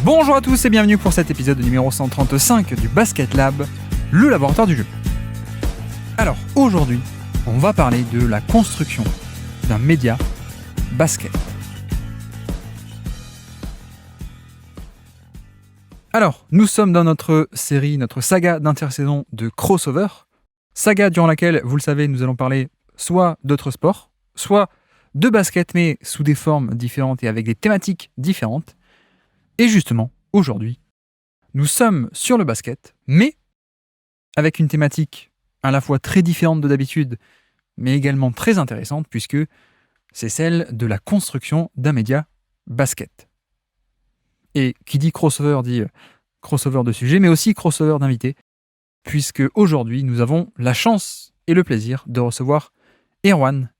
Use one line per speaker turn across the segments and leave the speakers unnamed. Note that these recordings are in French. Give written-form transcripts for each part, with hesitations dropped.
Bonjour à tous et bienvenue pour cet épisode numéro 135 du Basket Lab, le laboratoire du jeu. Alors aujourd'hui, on va parler de la construction d'un média basket. Alors, nous sommes dans notre série, notre saga d'intersaison de crossover. Saga durant laquelle, vous le savez, nous allons parler soit d'autres sports, soit de basket, mais sous des formes différentes et avec des thématiques différentes. Et justement, aujourd'hui, nous sommes sur le basket, mais avec une thématique à la fois très différente de d'habitude, mais également très intéressante, puisque c'est celle de la construction d'un média basket. Et qui dit crossover de sujets, mais aussi crossover d'invités, puisque aujourd'hui, nous avons la chance et le plaisir de recevoir Erwan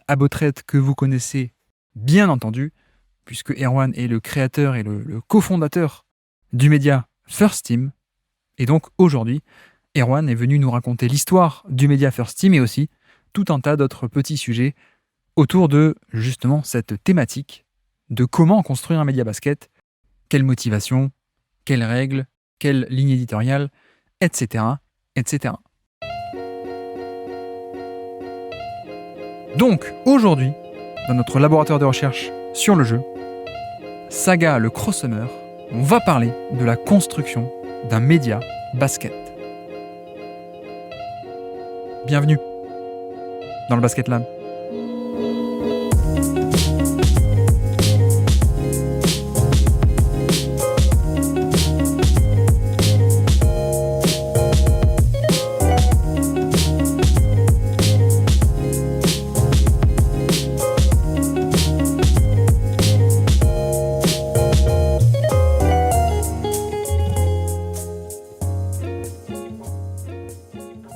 Abotret, que vous connaissez bien entendu, puisque Erwan est le créateur et le cofondateur du média First Team. Et donc aujourd'hui, Erwan est venu nous raconter l'histoire du média First Team et aussi tout un tas d'autres petits sujets autour de justement cette thématique de comment construire un média basket, quelle motivation, quelles règles, quelle ligne éditoriale, etc., etc. Donc aujourd'hui, dans notre laboratoire de recherche sur le jeu, Saga le Crossover, on va parler de la construction d'un média basket. Bienvenue dans le Basket Lab.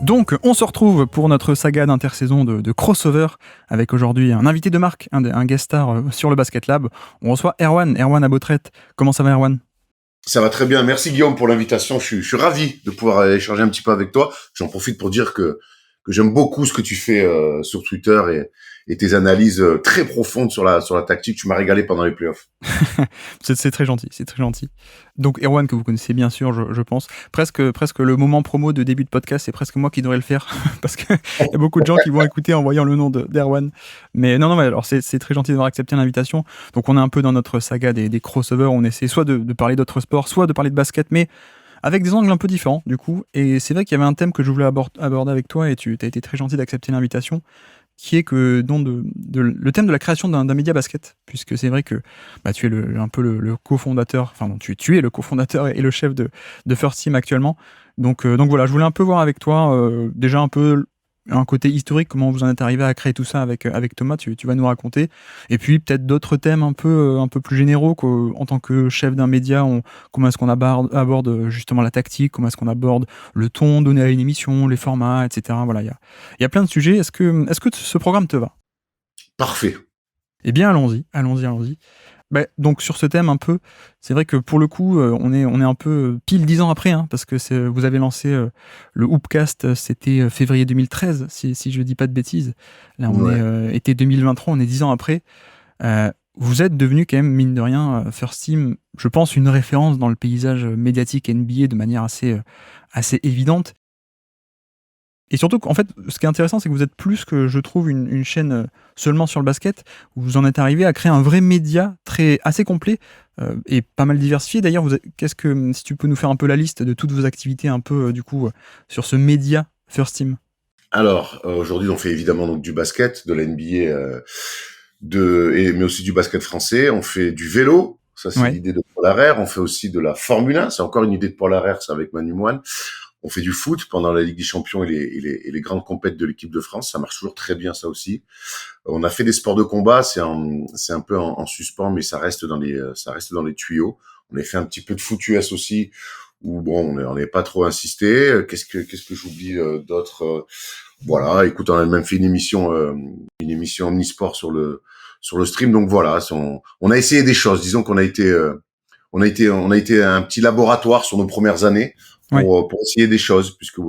Donc, on se retrouve pour notre saga d'intersaison de crossover avec aujourd'hui un invité de marque, un guest star sur le Basket Lab. On reçoit Erwan Abotret. Comment ça va, Erwan ?
Ça va très bien. Merci Guillaume pour l'invitation. Je suis ravi de pouvoir échanger un petit peu avec toi. J'en profite pour dire que j'aime beaucoup ce que tu fais sur Twitter et tes analyses très profondes sur la tactique. Tu m'as régalé pendant les playoffs.
c'est très gentil, c'est très gentil. Donc Erwan, que vous connaissez bien sûr, je pense. Presque le moment promo de début de podcast, c'est presque moi qui devrais le faire parce qu'il y a beaucoup de gens qui vont écouter en voyant le nom d'Erwan. Mais non, mais alors c'est très gentil d'avoir accepté l'invitation. Donc on est un peu dans notre saga des crossovers. On essaie soit de parler d'autres sports, soit de parler de basket, mais avec des angles un peu différents du coup. Et c'est vrai qu'il y avait un thème que je voulais aborder avec toi et tu as été très gentil d'accepter l'invitation, qui est que le thème de la création d'un média basket, puisque c'est vrai que tu es un peu le cofondateur, enfin non, tu es le cofondateur et le chef de First Team actuellement. Donc voilà, je voulais un peu voir avec toi déjà un peu un côté historique, comment vous en êtes arrivé à créer tout ça avec Thomas, tu vas nous raconter. Et puis peut-être d'autres thèmes un peu plus généraux qu'en tant que chef d'un média, comment est-ce qu'on aborde justement la tactique, comment est-ce qu'on aborde le ton donné à une émission, les formats, etc. Voilà, il y a plein de sujets. Est-ce que ce programme te va ?
Parfait.
Eh bien, allons-y. Donc sur ce thème un peu, c'est vrai que pour le coup, on est un peu pile 10 ans après, parce que vous avez lancé le Hoopcast, c'était février 2013, si je dis pas de bêtises. Là, on est été 2023, on est 10 ans après. Vous êtes devenu quand même, mine de rien, First Team, je pense, une référence dans le paysage médiatique NBA de manière assez évidente. Et surtout qu'en fait, ce qui est intéressant, c'est que vous êtes plus que, je trouve, une chaîne seulement sur le basket. Vous en êtes arrivé à créer un vrai média assez complet et pas mal diversifié. D'ailleurs, si tu peux nous faire un peu la liste de toutes vos activités un peu, sur ce média First Team.
Alors, aujourd'hui, on fait évidemment donc du basket, de la NBA, mais aussi du basket français. On fait du vélo. Ça, c'est l'idée de Paul Harrer. On fait aussi de la Formule 1. C'est encore une idée de Paul Harrer, c'est avec Manu Moine. On fait du foot pendant la Ligue des Champions et les grandes compètes de l'équipe de France. Ça marche toujours très bien, ça aussi. On a fait des sports de combat. C'est un peu en suspens, mais ça reste dans les tuyaux. On a fait un petit peu de foot US aussi, où bon, on n'est pas trop insisté. Qu'est-ce que j'oublie d'autre? Voilà. Écoute, on a même fait une émission omnisport sur le stream. Donc voilà, on a essayé des choses. Disons qu'on a été un petit laboratoire sur nos premières années pour essayer des choses, puisque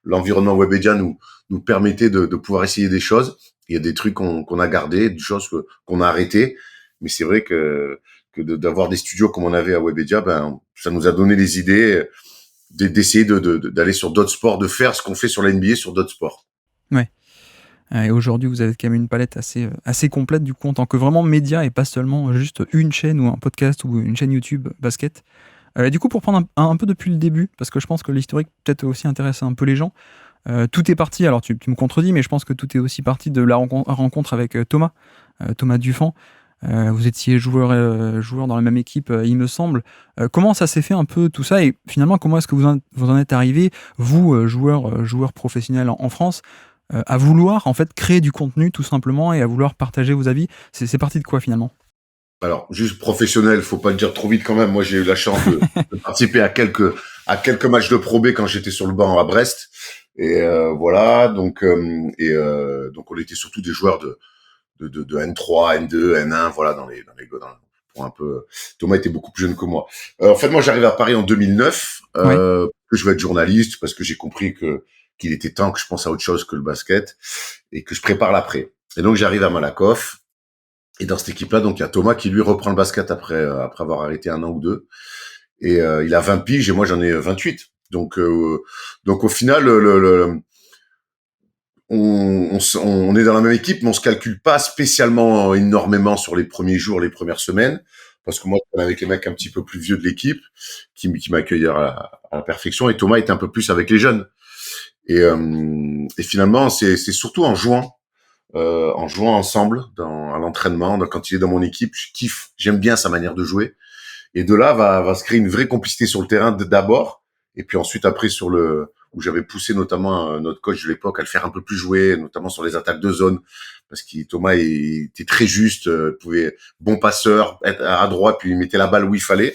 l'environnement Webedia nous permettait de pouvoir essayer des choses. Il y a des trucs qu'on a gardés, des choses qu'on a arrêtées, mais c'est vrai que d'avoir des studios comme on avait à Webedia, ben ça nous a donné les idées d'essayer d'aller sur d'autres sports, de faire ce qu'on fait sur la NBA sur d'autres sports.
Ouais. Et aujourd'hui, vous avez quand même une palette assez complète du coup en tant que vraiment média et pas seulement juste une chaîne ou un podcast ou une chaîne YouTube basket. Du coup, pour prendre un peu depuis le début, parce que je pense que l'historique peut-être aussi intéresse un peu les gens, tout est parti, alors tu me contredis, mais je pense que tout est aussi parti de la rencontre avec Thomas Dufan. Vous étiez joueur dans la même équipe, il me semble. Comment ça s'est fait un peu tout ça, et finalement comment est-ce que vous en êtes arrivé, vous, joueur professionnel en France, à vouloir en fait créer du contenu tout simplement et à vouloir partager vos avis? C'est parti de quoi finalement?
Alors, juste professionnel, faut pas le dire trop vite quand même. Moi, j'ai eu la chance de participer à quelques matchs de Pro B quand j'étais sur le banc à Brest. Et voilà, donc on était surtout des joueurs de N3, N2, N1, voilà, pour un peu. Thomas était beaucoup plus jeune que moi. En fait, moi, j'arrive à Paris en 2009,
Ouais.
que je veux être journaliste parce que j'ai compris qu'il était temps que je pense à autre chose que le basket et que je prépare l'après. Et donc, j'arrive à Malakoff. Et dans cette équipe-là, donc il y a Thomas qui lui reprend le basket après avoir arrêté un an ou deux. Et il a 20 piges et moi j'en ai 28. Donc au final, on est dans la même équipe, mais on se calcule pas spécialement énormément sur les premiers jours, les premières semaines, parce que moi j'étais avec les mecs un petit peu plus vieux de l'équipe qui m'accueillaient à la perfection, et Thomas était un peu plus avec les jeunes. Et finalement, c'est surtout en jouant ensemble à l'entraînement, quand il est dans mon équipe, je kiffe, j'aime bien sa manière de jouer. Et de là va se créer une vraie complicité sur le terrain d'abord, et puis ensuite après où j'avais poussé notamment notre coach de l'époque à le faire un peu plus jouer, notamment sur les attaques de zone, parce que Thomas était très juste, pouvait bon passeur, être à droite, puis il mettait la balle où il fallait.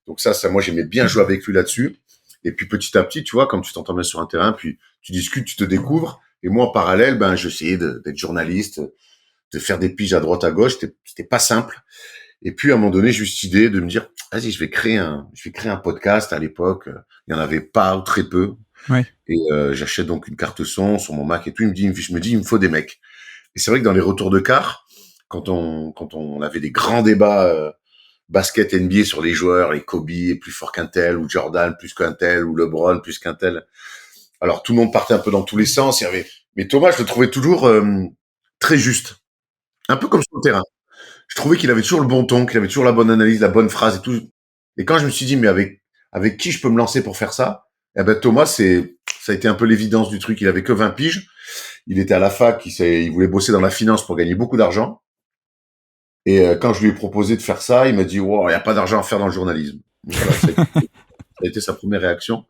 Donc ça moi j'aimais bien jouer avec lui là-dessus. Et puis petit à petit, tu vois, quand tu t'entends bien sur un terrain, puis tu discutes, tu te découvres. Et moi en parallèle, ben j'essayais d'être journaliste, de faire des piges à droite à gauche. C'était pas simple. Et puis à un moment donné, j'ai eu cette idée de me dire, vas-y, je vais créer un podcast. À l'époque, il y en avait pas ou très peu.
Ouais.
Et j'achète donc une carte son sur mon Mac et tout. Je me dis, il me faut des mecs. Et c'est vrai que dans les retours de quart, quand on avait des grands débats basket NBA sur les joueurs, les Kobe est plus fort qu'un tel, ou Jordan plus qu'un tel, ou LeBron plus qu'un tel. Alors tout le monde partait un peu dans tous les sens. Mais Thomas, je le trouvais toujours très juste, un peu comme sur le terrain. Je trouvais qu'il avait toujours le bon ton, qu'il avait toujours la bonne analyse, la bonne phrase et tout. Et quand je me suis dit, mais avec qui je peux me lancer pour faire ça? Eh ben, Thomas, ça a été un peu l'évidence du truc. Il avait que 20 piges. Il était à la fac, il voulait bosser dans la finance pour gagner beaucoup d'argent. Et quand je lui ai proposé de faire ça, il m'a dit, wow, il n'y a pas d'argent à faire dans le journalisme. Voilà, ça a été sa première réaction.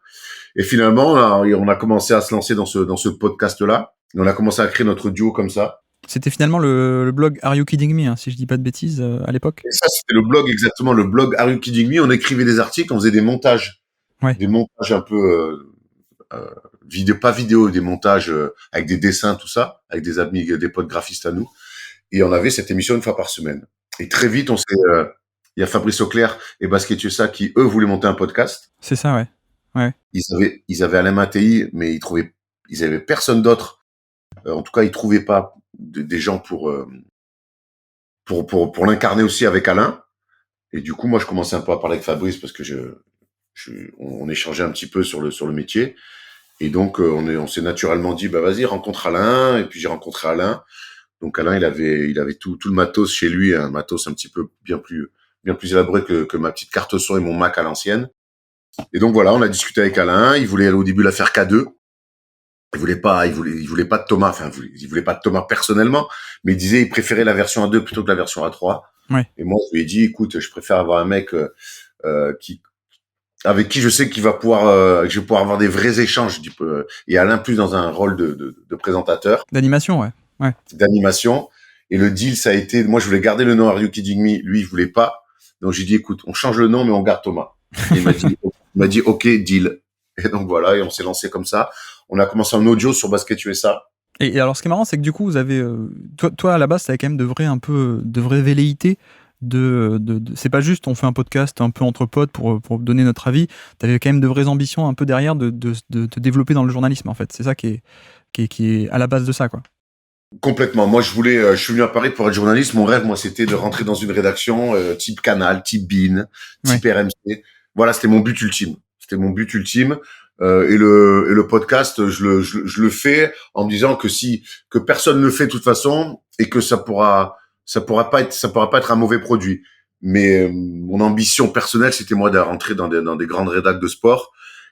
Et finalement, on a commencé à se lancer dans ce podcast-là. Et on a commencé à créer notre duo comme ça.
C'était finalement le blog Are You Kidding Me, hein, si je dis pas de bêtises, à l'époque.
Et ça, c'était exactement le blog Are You Kidding Me. On écrivait des articles, on faisait des montages.
Ouais.
Des montages un peu pas vidéo, des montages avec des dessins, tout ça, avec des amis, des potes graphistes à nous. Et on avait cette émission une fois par semaine. Et très vite, il y a Fabrice Auclair et Basket USA qui, eux, voulaient monter un podcast.
C'est ça, ouais. Ouais.
Ils avaient Alain Mattei, mais ils avaient personne d'autre. En tout cas, ils trouvaient pas des gens pour l'incarner aussi avec Alain. Et du coup, moi, je commençais un peu à parler avec Fabrice parce que on échangeait un petit peu sur le métier. Et donc, on s'est naturellement dit, bah, vas-y, rencontre Alain. Et puis, j'ai rencontré Alain. Donc, Alain, il avait tout le matos chez lui, un matos un petit peu bien plus élaboré que ma petite carte son et mon Mac à l'ancienne. Et donc, voilà, on a discuté avec Alain. Il voulait au début la faire K2. Il voulait pas de Thomas. Enfin, il voulait pas de Thomas personnellement, mais il disait il préférait la version A2 plutôt que la version A3.
Ouais.
Et moi, je lui ai dit, écoute, je préfère avoir un mec avec qui je sais qu'il va pouvoir, que je vais pouvoir avoir des vrais échanges. Et Alain plus dans un rôle de présentateur.
D'animation, ouais. Ouais.
D'animation. Et le deal, ça a été, moi, je voulais garder le nom Are You Kidding Me. Lui, il voulait pas. Donc, j'ai dit, écoute, on change le nom, mais on garde Thomas. Et il m'a dit, OK, deal. Et donc, voilà. Et on s'est lancé comme ça. On a commencé en audio sur Basket USA.
Et alors, ce qui est marrant, c'est que du coup, vous avez, toi, à la base, t'avais quand même de vraies velléités. C'est pas juste on fait un podcast un peu entre potes pour donner notre avis. T'avais quand même de vraies ambitions un peu derrière de te développer dans le journalisme, en fait. C'est ça qui est à la base de ça, quoi.
Complètement. Moi, je suis venu à Paris pour être journaliste. Mon rêve, moi, c'était de rentrer dans une rédaction type Canal, type Bein,
Ouais.
type RMC. Voilà, c'était mon but ultime. C'était mon but ultime. Et le podcast, je le fais en me disant que personne ne le fait de toute façon et que ça pourra pas être un mauvais produit. Mais mon ambition personnelle, c'était moi de rentrer dans des grandes rédactions de sport.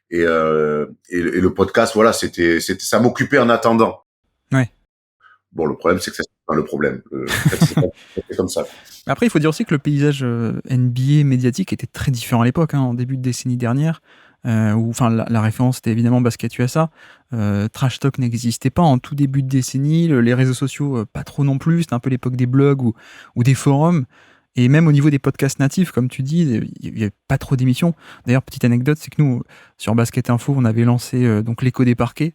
Et le podcast, voilà, ça m'occupait en attendant.
Ouais.
Bon, le problème, c'est que c'est pas le problème. En fait, c'est comme ça.
Après, il faut dire aussi que le paysage NBA médiatique était très différent à l'époque, hein, en début de décennie dernière, où la référence était évidemment Basket USA. Trash Talk n'existait pas en tout début de décennie, les réseaux sociaux pas trop non plus, c'était un peu l'époque des blogs ou des forums. Et même au niveau des podcasts natifs, comme tu dis, il n'y avait pas trop d'émissions. D'ailleurs, petite anecdote, c'est que nous, sur Basket Info, on avait lancé donc l'écho des parquets.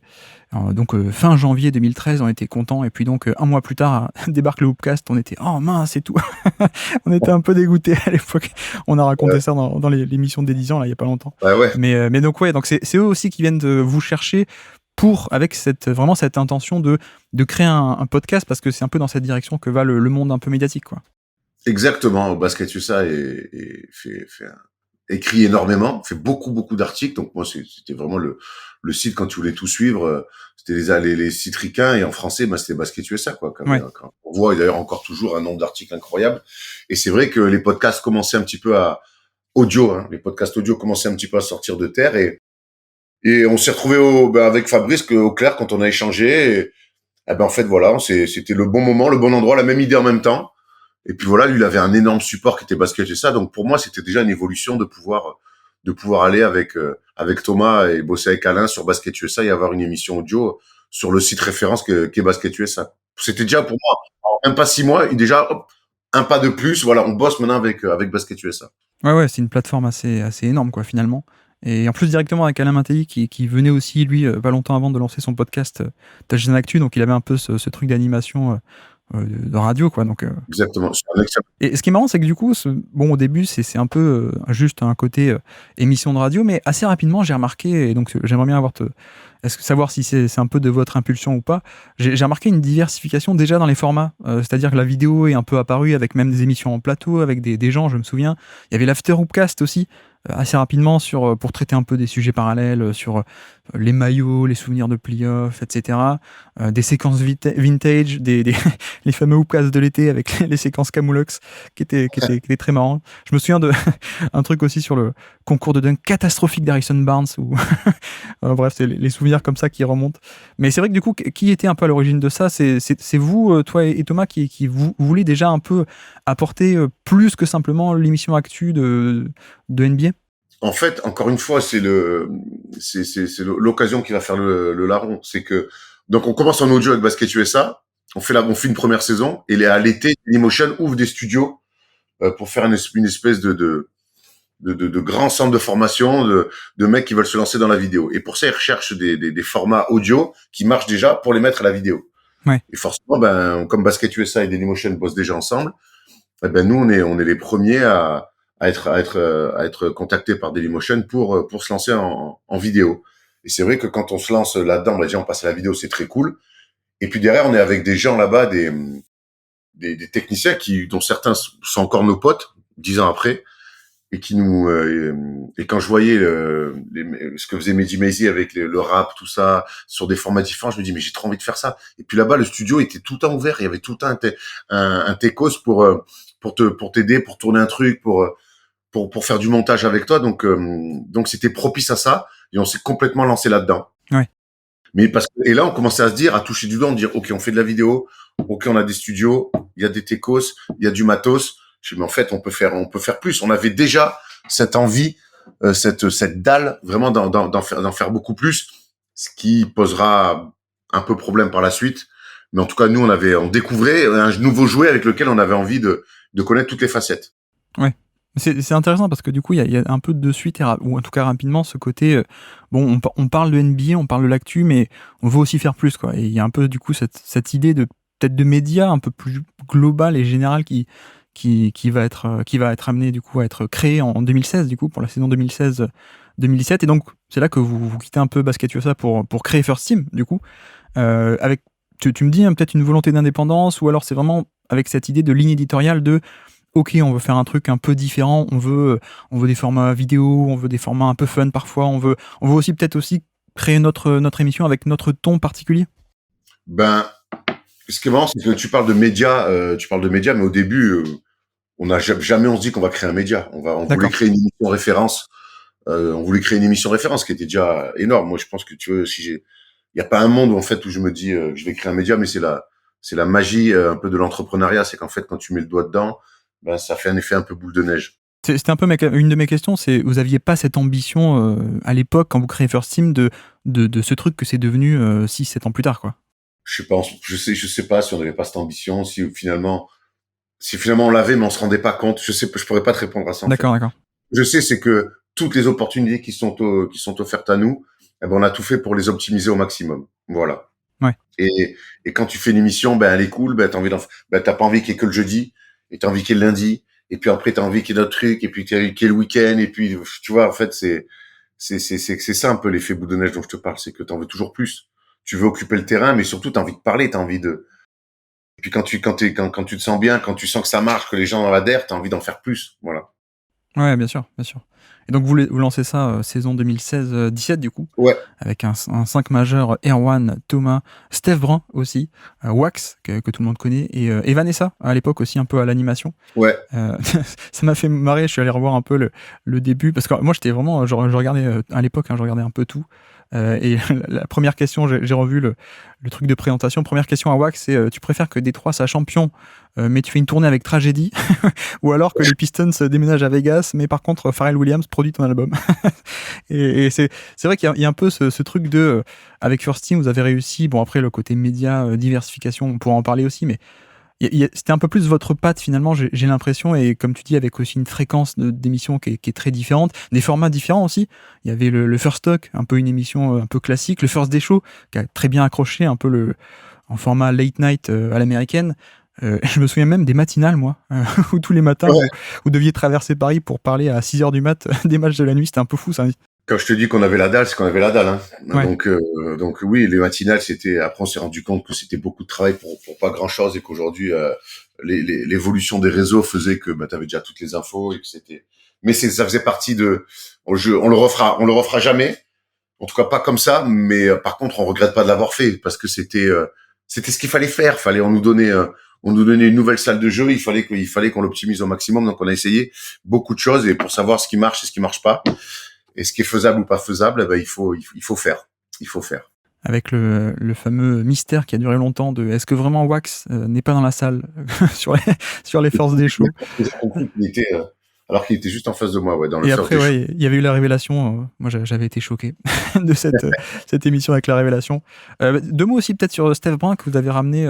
Fin janvier 2013, on était contents. Et puis donc, un mois plus tard, débarque le Hoopcast. On était, oh mince, c'est tout. On était un peu dégoûtés à l'époque. On a raconté ça dans l'émission d'édition, là, il n'y a pas longtemps.
Ouais.
Mais donc, ouais, donc c'est eux aussi qui viennent de vous chercher avec vraiment cette intention de créer un podcast, parce que c'est un peu dans cette direction que va le monde un peu médiatique, quoi.
Exactement. Basket USA écrit énormément, fait beaucoup d'articles. Donc moi, c'était vraiment le site quand tu voulais tout suivre. C'était les sites ricains et en français, c'était Basket USA, quoi. Quand on voit d'ailleurs encore toujours un nombre d'articles incroyable. Et c'est vrai que les podcasts commençaient un petit peu les podcasts audio commençaient un petit peu à sortir de terre et on s'est retrouvé avec Fabrice au clair quand on a échangé. En fait, voilà, c'était le bon moment, le bon endroit, la même idée en même temps. Et puis voilà, lui, il avait un énorme support qui était Basket USA. Donc pour moi, c'était déjà une évolution de pouvoir aller avec Thomas et bosser avec Alain sur Basket USA et avoir une émission audio sur le site référence qu'est Basket USA. C'était déjà pour moi, en même pas 6 mois, et déjà, hop, un pas de plus. Voilà, on bosse maintenant avec Basket USA.
Ouais, c'est une plateforme assez énorme, quoi, finalement. Et en plus, directement avec Alain Mattei, qui venait aussi, lui, pas longtemps avant de lancer son podcast Touchdown Actu, donc il avait un peu ce truc d'animation de radio, quoi. Donc,
Exactement. C'est un excellent.
et ce qui est marrant, c'est que du coup, au début, c'est un peu juste un côté émission de radio, mais assez rapidement, j'ai remarqué, et donc j'aimerais bien savoir si c'est un peu de votre impulsion ou pas. J'ai remarqué une diversification déjà dans les formats, c'est-à-dire que la vidéo est un peu apparue avec même des émissions en plateau, avec des gens, je me souviens. Il y avait l'After Hoopcast aussi, assez rapidement, pour traiter un peu des sujets parallèles, sur les maillots, les souvenirs de playoffs, etc. Des séquences vintage, les fameux Hoopcasts de l'été avec les séquences Camoulox qui étaient très marrants. Je me souviens de un truc aussi sur le concours de dunk catastrophique d'Harrison Barnes, ou bref, c'est les souvenirs comme ça qui remontent. Mais c'est vrai que du coup, qui était un peu à l'origine de ça? C'est vous, toi et Thomas, qui vous voulez déjà un peu apporter plus que simplement l'émission actu de NBA?
En fait, encore une fois, c'est l'occasion qui va faire le larron. C'est que, donc, on commence en audio avec Basket USA. On fait une première saison. Et à l'été, Dailymotion ouvre des studios, pour faire une espèce de grand centre de formation de mecs qui veulent se lancer dans la vidéo. Et pour ça, ils recherchent des formats audio qui marchent déjà pour les mettre à la vidéo.
Ouais.
Et forcément, comme Basket USA et Dailymotion bossent déjà ensemble, nous, on est les premiers à être contactés par Dailymotion pour se lancer en vidéo. Et c'est vrai que quand on se lance là-dedans, déjà, on passe à la vidéo, c'est très cool. Et puis derrière, on est avec des gens là-bas, des techniciens dont certains sont encore nos potes, 10 ans après, et et quand je voyais ce que faisait Mehdi Maizi avec le rap, tout ça, sur des formats différents, je me dis, mais j'ai trop envie de faire ça. Et puis là-bas, le studio était tout le temps ouvert. Il y avait tout le temps un techos pour t'aider, pour tourner un truc, pour faire du montage avec toi. Donc c'était propice à ça. Et on s'est complètement lancé là-dedans.
Ouais.
Et là, on commençait à se dire, à toucher du doigt, on dire, OK, on fait de la vidéo. OK, on a des studios. Il y a des techos. Il y a du matos. Je dis, mais en fait, on peut faire plus. On avait déjà cette envie, cette dalle, vraiment d'en faire beaucoup plus, ce qui posera un peu problème par la suite. Mais en tout cas, nous, on découvrait un nouveau jouet avec lequel on avait envie de connaître toutes les facettes.
Ouais. C'est intéressant parce que du coup, il y a un peu de suite, ou en tout cas rapidement, ce côté, on parle de NBA, on parle de l'actu, mais on veut aussi faire plus, quoi. Et il y a un peu du coup cette idée peut-être de médias un peu plus global et général qui va être amené du coup à être créé en 2016, du coup, pour la saison 2016-2017. Et donc, c'est là que vous quittez un peu Basket USA pour créer First Team, du coup, avec Tu me dis hein, peut-être une volonté d'indépendance, ou alors c'est vraiment avec cette idée de ligne éditoriale de ok, on veut faire un truc un peu différent, on veut des formats vidéo, on veut des formats un peu fun parfois, on veut aussi peut-être aussi créer notre émission avec notre ton particulier.
Ben, ce qui est marrant, c'est que tu parles de médias, mais au début, on n'a jamais on se dit qu'on va créer un média. On voulait
D'accord.
créer une émission référence. On voulait créer une émission référence qui était déjà énorme. Moi, je pense que tu veux, il y a pas un monde où en fait où je me dis que je vais créer un média, mais c'est la magie un peu de l'entrepreneuriat, c'est qu'en fait quand tu mets le doigt dedans, ben ça fait un effet un peu boule de neige.
C'était un peu une de mes questions, c'est vous aviez pas cette ambition à l'époque quand vous créez First Team de ce truc que c'est devenu 6-7 ans plus tard, quoi.
Je sais pas si on n'avait pas cette ambition, si finalement on l'avait, mais on se rendait pas compte. Je pourrais pas te répondre à ça en fait.
D'accord.
Je sais, c'est que toutes les opportunités qui sont offertes à nous, eh ben, on a tout fait pour les optimiser au maximum. Voilà.
Ouais.
Et quand tu fais une émission, ben, elle est cool, ben, t'as pas envie qu'il y ait que le jeudi, et t'as envie qu'il y ait le lundi, et puis après, t'as envie qu'il y ait d'autres trucs, et puis qu'il y ait le week-end, et puis, tu vois, en fait, c'est ça un peu l'effet boule de neige dont je te parle, c'est que t'en veux toujours plus. Tu veux occuper le terrain, mais surtout, t'as envie de parler, et puis quand tu te sens bien, quand tu sens que ça marche, que les gens adhèrent, t'as envie d'en faire plus. Voilà.
Ouais, bien sûr. Et donc vous lancez ça saison 2016-17 du coup,
Ouais.
avec un 5 majeur, Erwan, Thomas, Steph Brun aussi, Wax, que tout le monde connaît, et Vanessa, à l'époque aussi un peu à l'animation.
Ouais.
Ça m'a fait marrer, je suis allé revoir un peu le début, parce que moi j'étais vraiment, je regardais à l'époque, je regardais un peu tout. Et la première question, j'ai revu le truc de présentation. Première question à Wax, c'est tu préfères que Détroit soit champion, mais tu fais une tournée avec tragédie, ou alors que les Pistons déménagent à Vegas, mais par contre Pharrell Williams produit ton album. et c'est vrai qu'il y a un peu ce truc de avec First Team, vous avez réussi. Bon, après le côté média, diversification, on pourra en parler aussi, mais c'était un peu plus votre patte finalement, j'ai l'impression, et comme tu dis, avec aussi une fréquence d'émissions qui est très différente, des formats différents aussi. Il y avait le First Talk, un peu une émission un peu classique, le First Day Show, qui a très bien accroché, un peu en format late night à l'américaine. Je me souviens même des matinales, moi, où tous les matins,
Ouais.
vous deviez traverser Paris pour parler à 6h du mat des matchs de la nuit. C'était un peu fou, ça.
Quand je te dis qu'on avait la dalle, c'est qu'on avait la dalle, hein.
Ouais.
Donc oui, les matinales, après on s'est rendu compte que c'était beaucoup de travail pour pas grand chose et qu'aujourd'hui, l'évolution des réseaux faisait que, bah, t'avais déjà toutes les infos et que mais ça faisait partie on le refera jamais. En tout cas, pas comme ça, mais par contre, on regrette pas de l'avoir fait parce que c'était ce qu'il fallait faire. On nous donnait une nouvelle salle de jeu. Il fallait qu'on l'optimise au maximum. Donc, on a essayé beaucoup de choses et pour savoir ce qui marche et ce qui marche pas. Et ce qui est faisable ou pas faisable, eh ben, il faut faire. Il faut faire.
Avec le fameux mystère qui a duré longtemps de est-ce que vraiment Wax n'est pas dans la salle sur les First Day Show.
Alors qu'il était juste en face de moi, ouais, dans le
Et
First
après,
Day Show.
ouais, il y avait eu la révélation. Moi, j'avais été choqué de cette émission avec la révélation. Deux mots aussi peut-être sur Steph Brun que vous avez ramené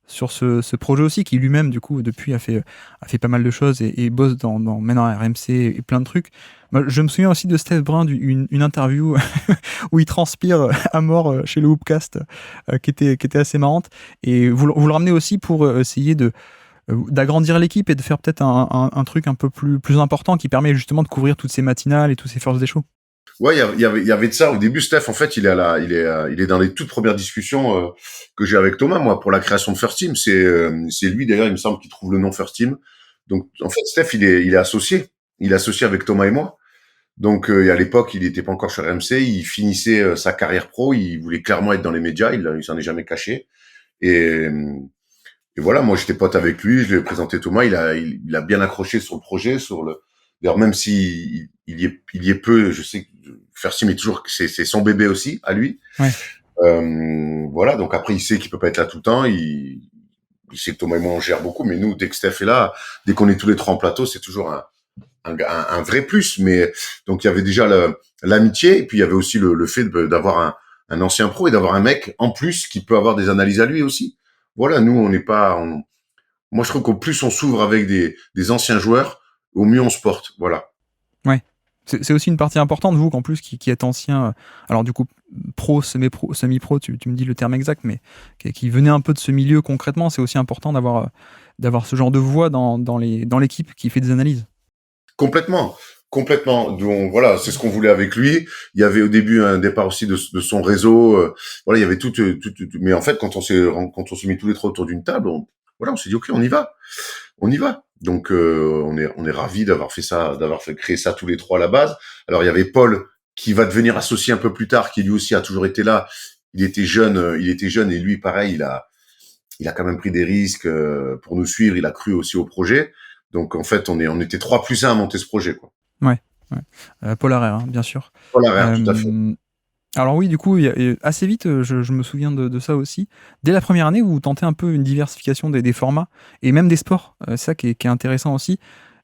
sur ce projet aussi, qui lui-même, du coup, depuis a fait pas mal de choses et bosse maintenant à RMC et plein de trucs. Moi, je me souviens aussi de Steph Brun d'une interview où il transpire à mort chez le Hoopcast, qui était assez marrante. Et vous le ramenez aussi pour essayer d'agrandir l'équipe et de faire peut-être un truc un peu plus important qui permet justement de couvrir toutes ces matinales et tous ces First Day Show.
Ouais, il y avait de ça. Au début, Steph, en fait, il est dans les toutes premières discussions que j'ai avec Thomas, moi, pour la création de First Team. C'est lui, d'ailleurs, il me semble, qui trouve le nom First Team. Donc, en fait, Steph, il est associé. Il est associé avec Thomas et moi. Donc, à l'époque, il n'était pas encore chez RMC. Il finissait sa carrière pro. Il voulait clairement être dans les médias. Il s'en est jamais caché. Et, et voilà, moi, j'étais pote avec lui. Je lui ai présenté Thomas. Il a bien accroché sur le projet, d'ailleurs, même si il y est peu, je sais que First Team est toujours, c'est son bébé aussi, à lui.
Ouais.
Voilà. Donc après, il sait qu'il peut pas être là tout le temps. Il sait que Thomas et moi, on gère beaucoup. Mais nous, dès que Steph est là, dès qu'on est tous les trois en plateau, c'est toujours un vrai plus. Mais donc il y avait déjà l'amitié, et puis il y avait aussi le fait d'avoir un ancien pro et d'avoir un mec en plus qui peut avoir des analyses à lui aussi. Voilà, nous on n'est pas. Moi je trouve qu'au plus on s'ouvre avec des anciens joueurs, au mieux on se porte. Voilà.
Ouais. C'est aussi une partie importante, vous, qu'en plus, qui est ancien, alors du coup, pro, semi-pro, tu me dis le terme exact, mais qui venait un peu de ce milieu concrètement. C'est aussi important d'avoir ce genre de voix dans l'équipe qui fait des analyses.
Complètement. Complètement. Donc, voilà, c'est ce qu'on voulait avec lui. Il y avait au début un départ aussi de son réseau. Voilà, il y avait mais en fait, quand on s'est mis tous les trois autour d'une table, on s'est dit ok, on y va. Donc on est ravis d'avoir fait ça, créé ça tous les trois à la base. Alors il y avait Paul qui va devenir associé un peu plus tard, qui lui aussi a toujours été là. Il était jeune et lui pareil, il a quand même pris des risques pour nous suivre. Il a cru aussi au projet. Donc en fait, on était 3+1 à monter ce projet, quoi.
Ouais, ouais. Paul Harrer, hein, bien sûr.
Paul Harrer, tout à fait.
Alors oui, du coup, assez vite, je me souviens de ça aussi. Dès la première année, vous tentez un peu une diversification des formats et même des sports. C'est ça qui est intéressant aussi.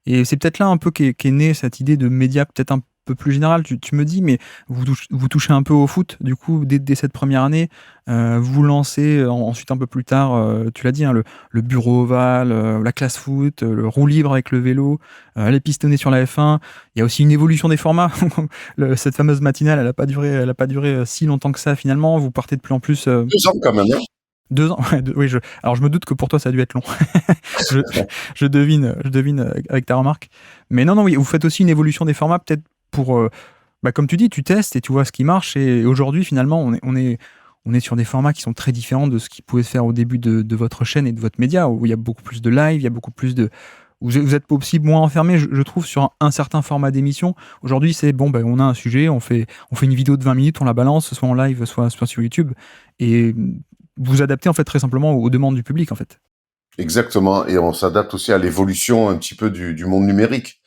Et c'est peut-être là un peu qu'est née cette idée de média peut-être un peu plus générale. Tu me dis, mais vous touchez un peu au foot, du coup, dès cette première année. Vous lancez ensuite un peu plus tard, tu l'as dit, hein, le bureau ovale, la classe foot, le roue libre avec le vélo, les pistonnés sur la F1. Il y a aussi une évolution des formats. Cette fameuse matinale, elle a pas duré si longtemps que ça finalement. Vous partez de plus en plus.
2 ans quand même, hein.
2 ans. Ouais, oui, alors je me doute que pour toi ça a dû être long. je, je devine avec ta remarque. Mais non, oui, vous faites aussi une évolution des formats peut-être pour, comme tu dis, tu testes et tu vois ce qui marche. Et aujourd'hui, finalement, on est sur des formats qui sont très différents de ce qui pouvait se faire au début de votre chaîne et de votre média, où il y a beaucoup plus de live, il y a beaucoup plus de. Vous êtes aussi moins enfermé, je trouve, sur un certain format d'émission. Aujourd'hui, c'est bon, on a un sujet, on fait une vidéo de 20 minutes, on la balance, soit en live, soit sur YouTube. Et vous adaptez en fait très simplement aux demandes du public en fait.
Exactement. Et on s'adapte aussi à l'évolution un petit peu du monde numérique.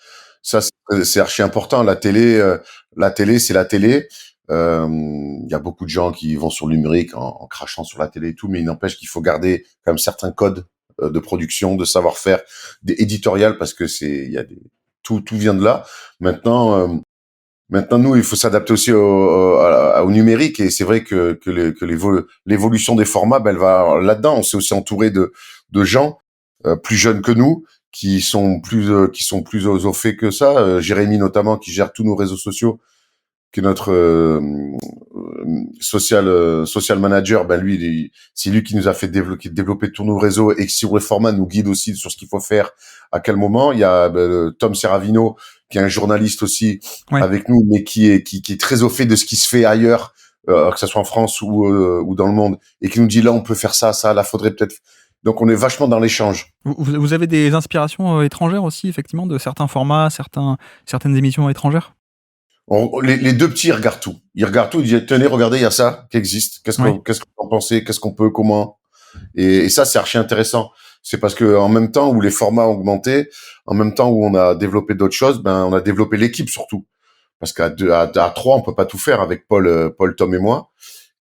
Ça, c'est archi important. La télé, c'est la télé. Il y a beaucoup de gens qui vont sur le numérique en crachant sur la télé et tout, mais il n'empêche qu'il faut garder quand même certains codes de production, de savoir-faire, des éditorial, parce que tout vient de là. Maintenant, nous, il faut s'adapter aussi au numérique, et c'est vrai que l'évolution des formats, elle va là-dedans. On s'est aussi entouré de gens plus jeunes que nous, qui sont plus au fait que ça. Jérémy notamment, qui gère tous nos réseaux sociaux, qui est notre social manager. Lui, c'est lui qui nous a fait développer tous nos réseaux, et qui sur le format nous guide aussi sur ce qu'il faut faire à quel moment. Il y a Tom Serravino, qui est un journaliste aussi, ouais, avec nous, mais qui est très au fait de ce qui se fait ailleurs, que ce soit en France ou dans le monde, et qui nous dit là on peut faire ça, là faudrait peut-être. Donc on est vachement dans l'échange.
Vous avez des inspirations étrangères aussi, effectivement, de certains formats, certaines émissions étrangères?
Les deux petits, ils regardent tout. Ils disent, tenez, regardez, il y a ça qui existe. Qu'est-ce que vous en pensez? Qu'est-ce qu'on peut, comment? Et ça, c'est archi intéressant. C'est parce que en même temps où les formats ont augmenté, en même temps où on a développé d'autres choses, on a développé l'équipe surtout. Parce qu'à trois, on peut pas tout faire avec Paul, Tom et moi.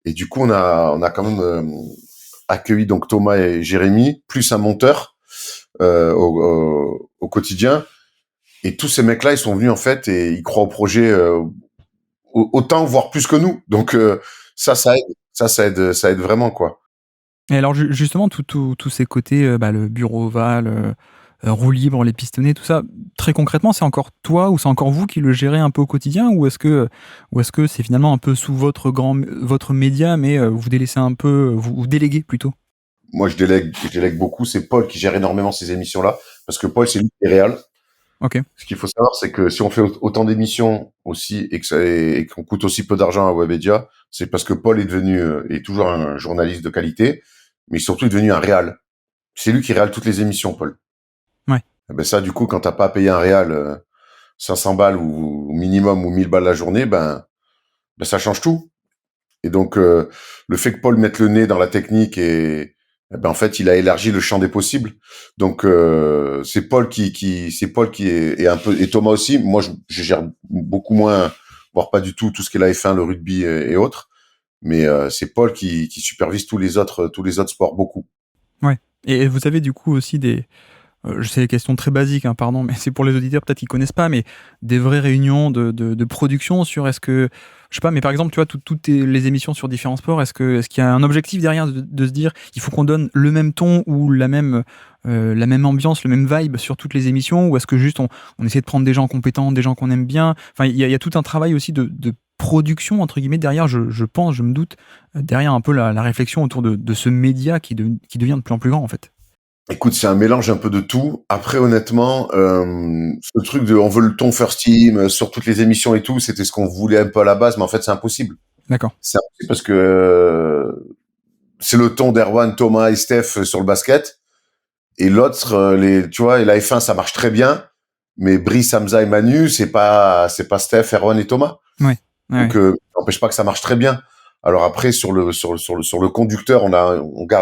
Et du coup, on a quand même accueilli donc Thomas et Jérémy, plus un monteur au quotidien. Et tous ces mecs-là, ils sont venus en fait, et ils croient au projet autant, voire plus que nous. Donc ça aide vraiment, quoi.
Et alors justement, tous ces côtés, le bureau ovale, roue libre, les pistonnés, tout ça, très concrètement, c'est encore toi ou c'est encore vous qui le gérez un peu au quotidien, ou est-ce que c'est finalement un peu sous votre média, mais vous délaissez un peu, vous déléguez plutôt?
Moi, je délègue beaucoup. C'est Paul qui gère énormément ces émissions-là, parce que Paul, c'est lui qui est réel.
Okay.
Ce qu'il faut savoir, c'est que si on fait autant d'émissions aussi, et qu'on coûte aussi peu d'argent à Webedia, c'est parce que Paul est toujours un journaliste de qualité, mais surtout est devenu un réal. C'est lui qui réale toutes les émissions, Paul.
Ouais.
Et ça, du coup, quand t'as pas à payer un réal 500 balles ou minimum, ou 1000 balles la journée, ça change tout. Et donc, le fait que Paul mette le nez dans la technique, en fait, il a élargi le champ des possibles. Donc, c'est Paul qui est un peu, et Thomas aussi. Moi, je gère beaucoup moins, voire pas du tout ce qui est la F1, le rugby et autres. Mais c'est Paul qui supervise tous les autres sports, beaucoup.
Ouais. Et vous avez du coup aussi je sais des questions très basiques, hein, pardon, mais c'est pour les auditeurs peut-être qu'ils connaissent pas, mais des vraies réunions de production sur est-ce que, je sais pas, mais par exemple, tu vois, toutes les émissions sur différents sports, est-ce qu'il y a un objectif derrière de se dire, il faut qu'on donne le même ton ou la même ambiance, le même vibe sur toutes les émissions, ou est-ce que juste on essaie de prendre des gens compétents, des gens qu'on aime bien? Enfin, il y a tout un travail aussi de production, entre guillemets, derrière, je pense, je me doute, derrière un peu la réflexion autour de ce média qui devient de plus en plus grand, en fait.
Écoute, c'est un mélange un peu de tout. Après, honnêtement, ce truc de on veut le ton first team sur toutes les émissions et tout, c'était ce qu'on voulait un peu à la base, mais en fait, c'est impossible.
D'accord.
C'est impossible parce que c'est le ton d'Erwan, Thomas et Steph sur le basket. Et l'autre, tu vois, et la F1, ça marche très bien. Mais Brice, Hamza et Manu, c'est pas Steph, Erwan et Thomas.
Ouais.
Donc, ça n'empêche pas que ça marche très bien. Alors après, sur le conducteur,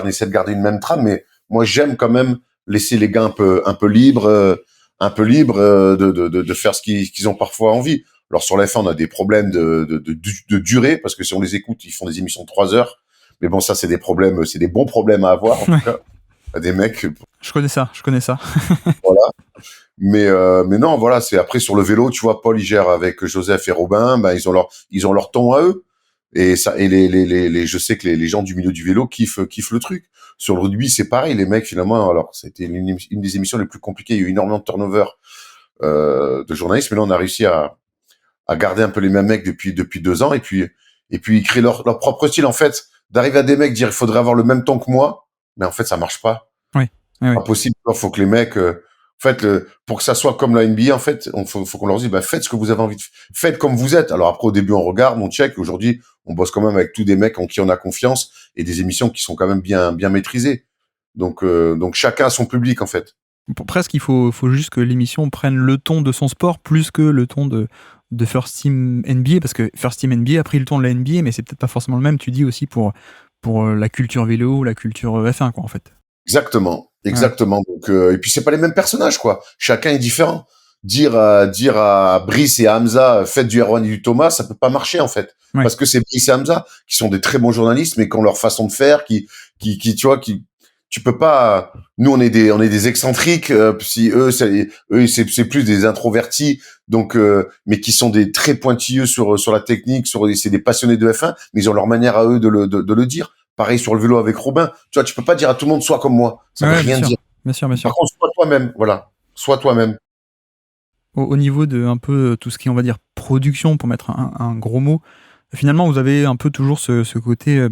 essaie de garder une même trame, mais moi, j'aime quand même laisser les gars un peu libres de faire ce qu'ils ont parfois envie. Alors sur la F1, on a des problèmes de durée, parce que si on les écoute, ils font des émissions de 3 heures. Mais bon, ça, c'est des bons problèmes à avoir, en tout cas. Des mecs,
Je connais ça.
voilà. Mais non, voilà, c'est après sur le vélo, tu vois, Paul il gère avec Joseph et Robin, ben ils ont leur ton à eux. Et ça, et je sais que les gens du milieu du vélo kiffent le truc. Sur le rugby, c'est pareil, les mecs finalement. Alors, c'était une des émissions les plus compliquées. Il y a eu énormément de turnover de journalistes, mais là on a réussi à garder un peu les mêmes mecs depuis 2 ans, et puis ils créent leur propre style en fait. D'arriver à des mecs dire il faudrait avoir le même ton que moi, mais en fait ça marche pas.
Oui.
Pas possible. Il faut que les mecs, en fait, pour que ça soit comme la NBA, en fait, faut qu'on leur dise, bah, faites ce que vous avez envie de faire. Faites comme vous êtes. Alors après, au début, on regarde, on check. Aujourd'hui, on bosse quand même avec tous des mecs en qui on a confiance et des émissions qui sont quand même bien maîtrisées. Donc chacun a son public, en fait.
Presque, il faut juste que l'émission prenne le ton de son sport plus que le ton de First Team NBA, parce que First Team NBA a pris le ton de la NBA, mais c'est peut-être pas forcément le même, tu dis aussi, pour la culture vélo ou la culture F1, quoi, en fait.
Exactement.
Ouais.
Donc, et puis c'est pas les mêmes personnages, quoi. Chacun est différent. Dire à Brice et à Hamza, faites du Erwan et du Thomas, ça peut pas marcher, en fait.
Ouais.
Parce que c'est Brice et Hamza qui sont des très bons journalistes, mais qui ont leur façon de faire, tu vois, tu peux pas, nous, on est des excentriques, si c'est plus des introvertis, donc, mais qui sont des très pointilleux sur la technique, c'est des passionnés de F1, mais ils ont leur manière à eux de le dire. Pareil sur le vélo avec Robin. Tu vois, tu peux pas dire à tout le monde, sois comme moi. Ça veut
Ouais,
rien dire.
bien sûr.
Par contre, sois toi-même. Voilà. Sois toi-même.
Au niveau de un peu tout ce qui est, on va dire, production, pour mettre un gros mot, finalement, vous avez un peu toujours ce côté,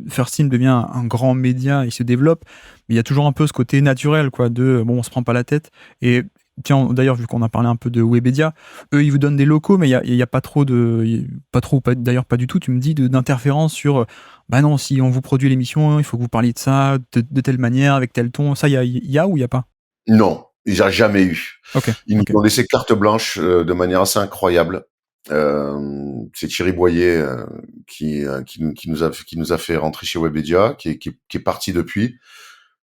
First Team devient un grand média, il se développe, mais il y a toujours un peu ce côté naturel, quoi, on se prend pas la tête. Et tiens, d'ailleurs, vu qu'on a parlé un peu de Webedia, eux, ils vous donnent des locaux, mais il y a pas trop d'ailleurs pas du tout, tu me dis, d'interférence sur, bah non, si on vous produit l'émission, il faut que vous parliez de ça, de telle manière, avec tel ton. Ça, il y a ou il y a pas?
Non, il n'y a jamais eu.
Ok.
Ils nous ont laissé carte blanche de manière assez incroyable. C'est Thierry Boyer qui nous a fait rentrer chez Webedia, qui est parti depuis.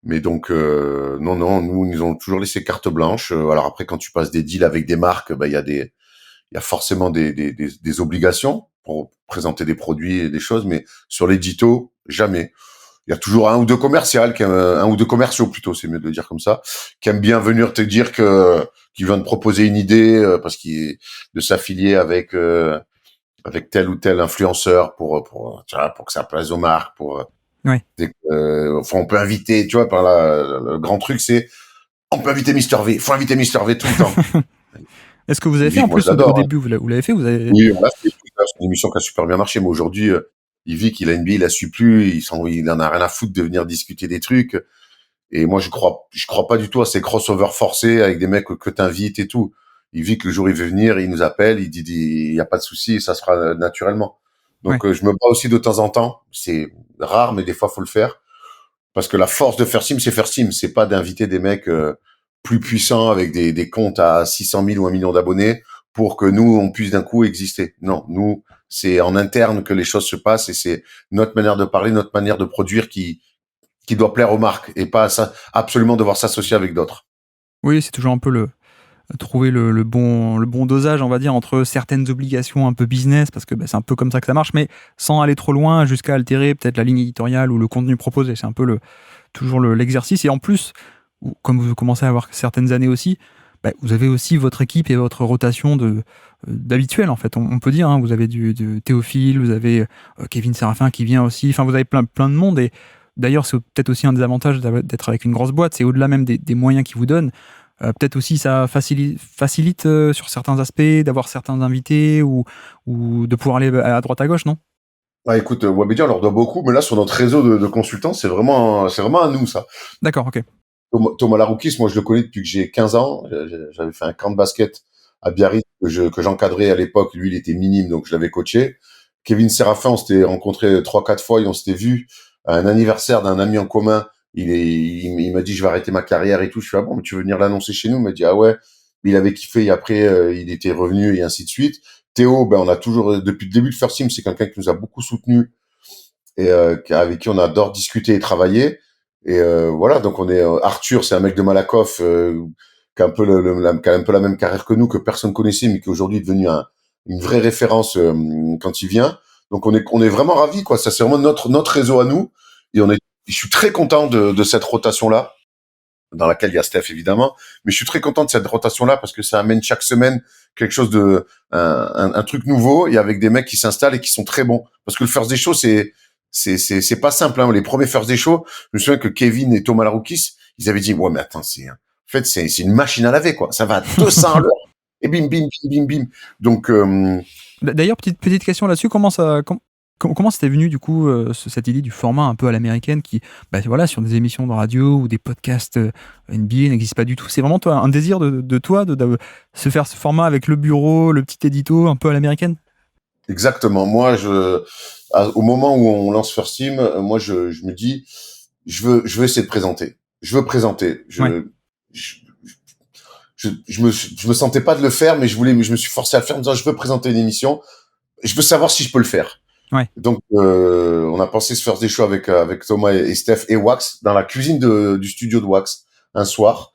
Mais donc non, nous ils nous ont toujours laissé carte blanche. Alors après, quand tu passes des deals avec des marques, bah il y a forcément des obligations pour présenter des produits et des choses, mais sur l'édito, jamais. Il y a toujours un ou deux un ou deux commerciaux plutôt, c'est mieux de le dire comme ça, qui aiment bien venir te dire qu'il vient de proposer une idée parce qu'il de s'affilier avec tel ou tel influenceur tu vois, pour que ça plaise aux marques,
Ouais.
enfin, on peut inviter, tu vois, par là, le grand truc, c'est on peut inviter Mister V, faut inviter Mister V tout le temps.
Est-ce que vous avez fait
Yvick,
en
moi je
plus au
l'adore. Hein.
début, vous l'avez fait, vous avez...
Oui, on l'a fait. C'est une émission qui a super bien marché, mais aujourd'hui, Yvick, il a NBA, il a su plus, il en a rien à foutre de venir discuter des trucs. Et moi, je crois pas du tout à ces crossovers forcés avec des mecs que t'invites et tout. Yvick, le jour où il veut venir, il nous appelle, il dit, il y a pas de souci, ça sera naturellement.
Ouais.
Donc, je me bats aussi de temps en temps. C'est rare, mais des fois, faut le faire. Parce que la force de First Team, c'est First Team. C'est pas d'inviter des mecs plus puissants avec des comptes à 600 000 ou 1 million d'abonnés pour que nous, on puisse d'un coup exister. Non, nous, c'est en interne que les choses se passent et c'est notre manière de parler, notre manière de produire qui doit plaire aux marques et pas absolument devoir s'associer avec d'autres.
Oui, c'est toujours un peu trouver le bon dosage, on va dire, entre certaines obligations un peu business, parce que c'est un peu comme ça que ça marche, mais sans aller trop loin jusqu'à altérer peut-être la ligne éditoriale ou le contenu proposé. C'est un peu toujours l'exercice. Et en plus, comme vous commencez à avoir certaines années aussi, vous avez aussi votre équipe et votre rotation d'habituels, en fait. On peut dire, hein, vous avez du Théophile, vous avez Kevin Séraphin qui vient aussi. Enfin, vous avez plein de monde. Et d'ailleurs, c'est peut-être aussi un des avantages d'être avec une grosse boîte. C'est au-delà même des moyens qu'ils vous donnent. Peut-être aussi ça facilite sur certains aspects d'avoir certains invités ou de pouvoir aller à droite à gauche, non?
Ah, écoute, Webedia, on leur doit beaucoup, mais là, sur notre réseau de consultants, c'est vraiment à nous, ça.
D'accord, ok.
Thomas Laroukis, moi je le connais depuis que j'ai 15 ans. J'avais fait un camp de basket à Biarritz que j'encadrais à l'époque. Lui, il était minime, donc je l'avais coaché. Kevin Séraphin, on s'était rencontrés 3-4 fois et on s'était vu à un anniversaire d'un ami en commun. Il m'a dit je vais arrêter ma carrière et tout. Je suis bon, mais tu veux venir l'annoncer chez nous? Il m'a dit ah ouais. Il avait kiffé et après il était revenu et ainsi de suite. Théo, ben on a toujours depuis le début de First Team, c'est quelqu'un qui nous a beaucoup soutenu et avec qui on adore discuter et travailler. Et voilà, donc on est Arthur, c'est un mec de Malakoff qui a un peu qui a un peu la même carrière que nous, que personne connaissait, mais qui aujourd'hui est devenu une vraie référence quand il vient. Donc on est vraiment ravis, quoi. Ça c'est vraiment notre réseau à nous. Et je suis très content de cette rotation là, dans laquelle il y a Steph évidemment, mais je suis très content de cette rotation là parce que ça amène chaque semaine quelque chose de un truc nouveau et avec des mecs qui s'installent et qui sont très bons. Parce que le First Day Show c'est pas simple, hein. Les premiers First Day Show, je me souviens que Kevin et Thomas Laroukis, ils avaient dit ouais mais attends en fait c'est une machine à laver, quoi. Ça va à 200 à l'heure et bim bim bim bim bim. Donc
D'ailleurs, petite question là-dessus, comment c'était venu du coup cette idée du format un peu à l'américaine qui, voilà, sur des émissions de radio ou des podcasts NBA n'existe pas du tout. C'est vraiment toi un désir de toi de se faire ce format avec le bureau, le petit édito un peu à l'américaine?
exactement. Moi, au moment où on lance First Team, moi, je me dis, je veux essayer de présenter. Je veux présenter.
Ouais.
Je me sentais pas de le faire, mais je me suis forcé à le faire en me disant, je veux présenter une émission. Je veux savoir si je peux le faire.
Ouais.
Donc, on a pensé se faire des shows avec Thomas et Steph et Wax dans la cuisine du studio de Wax un soir.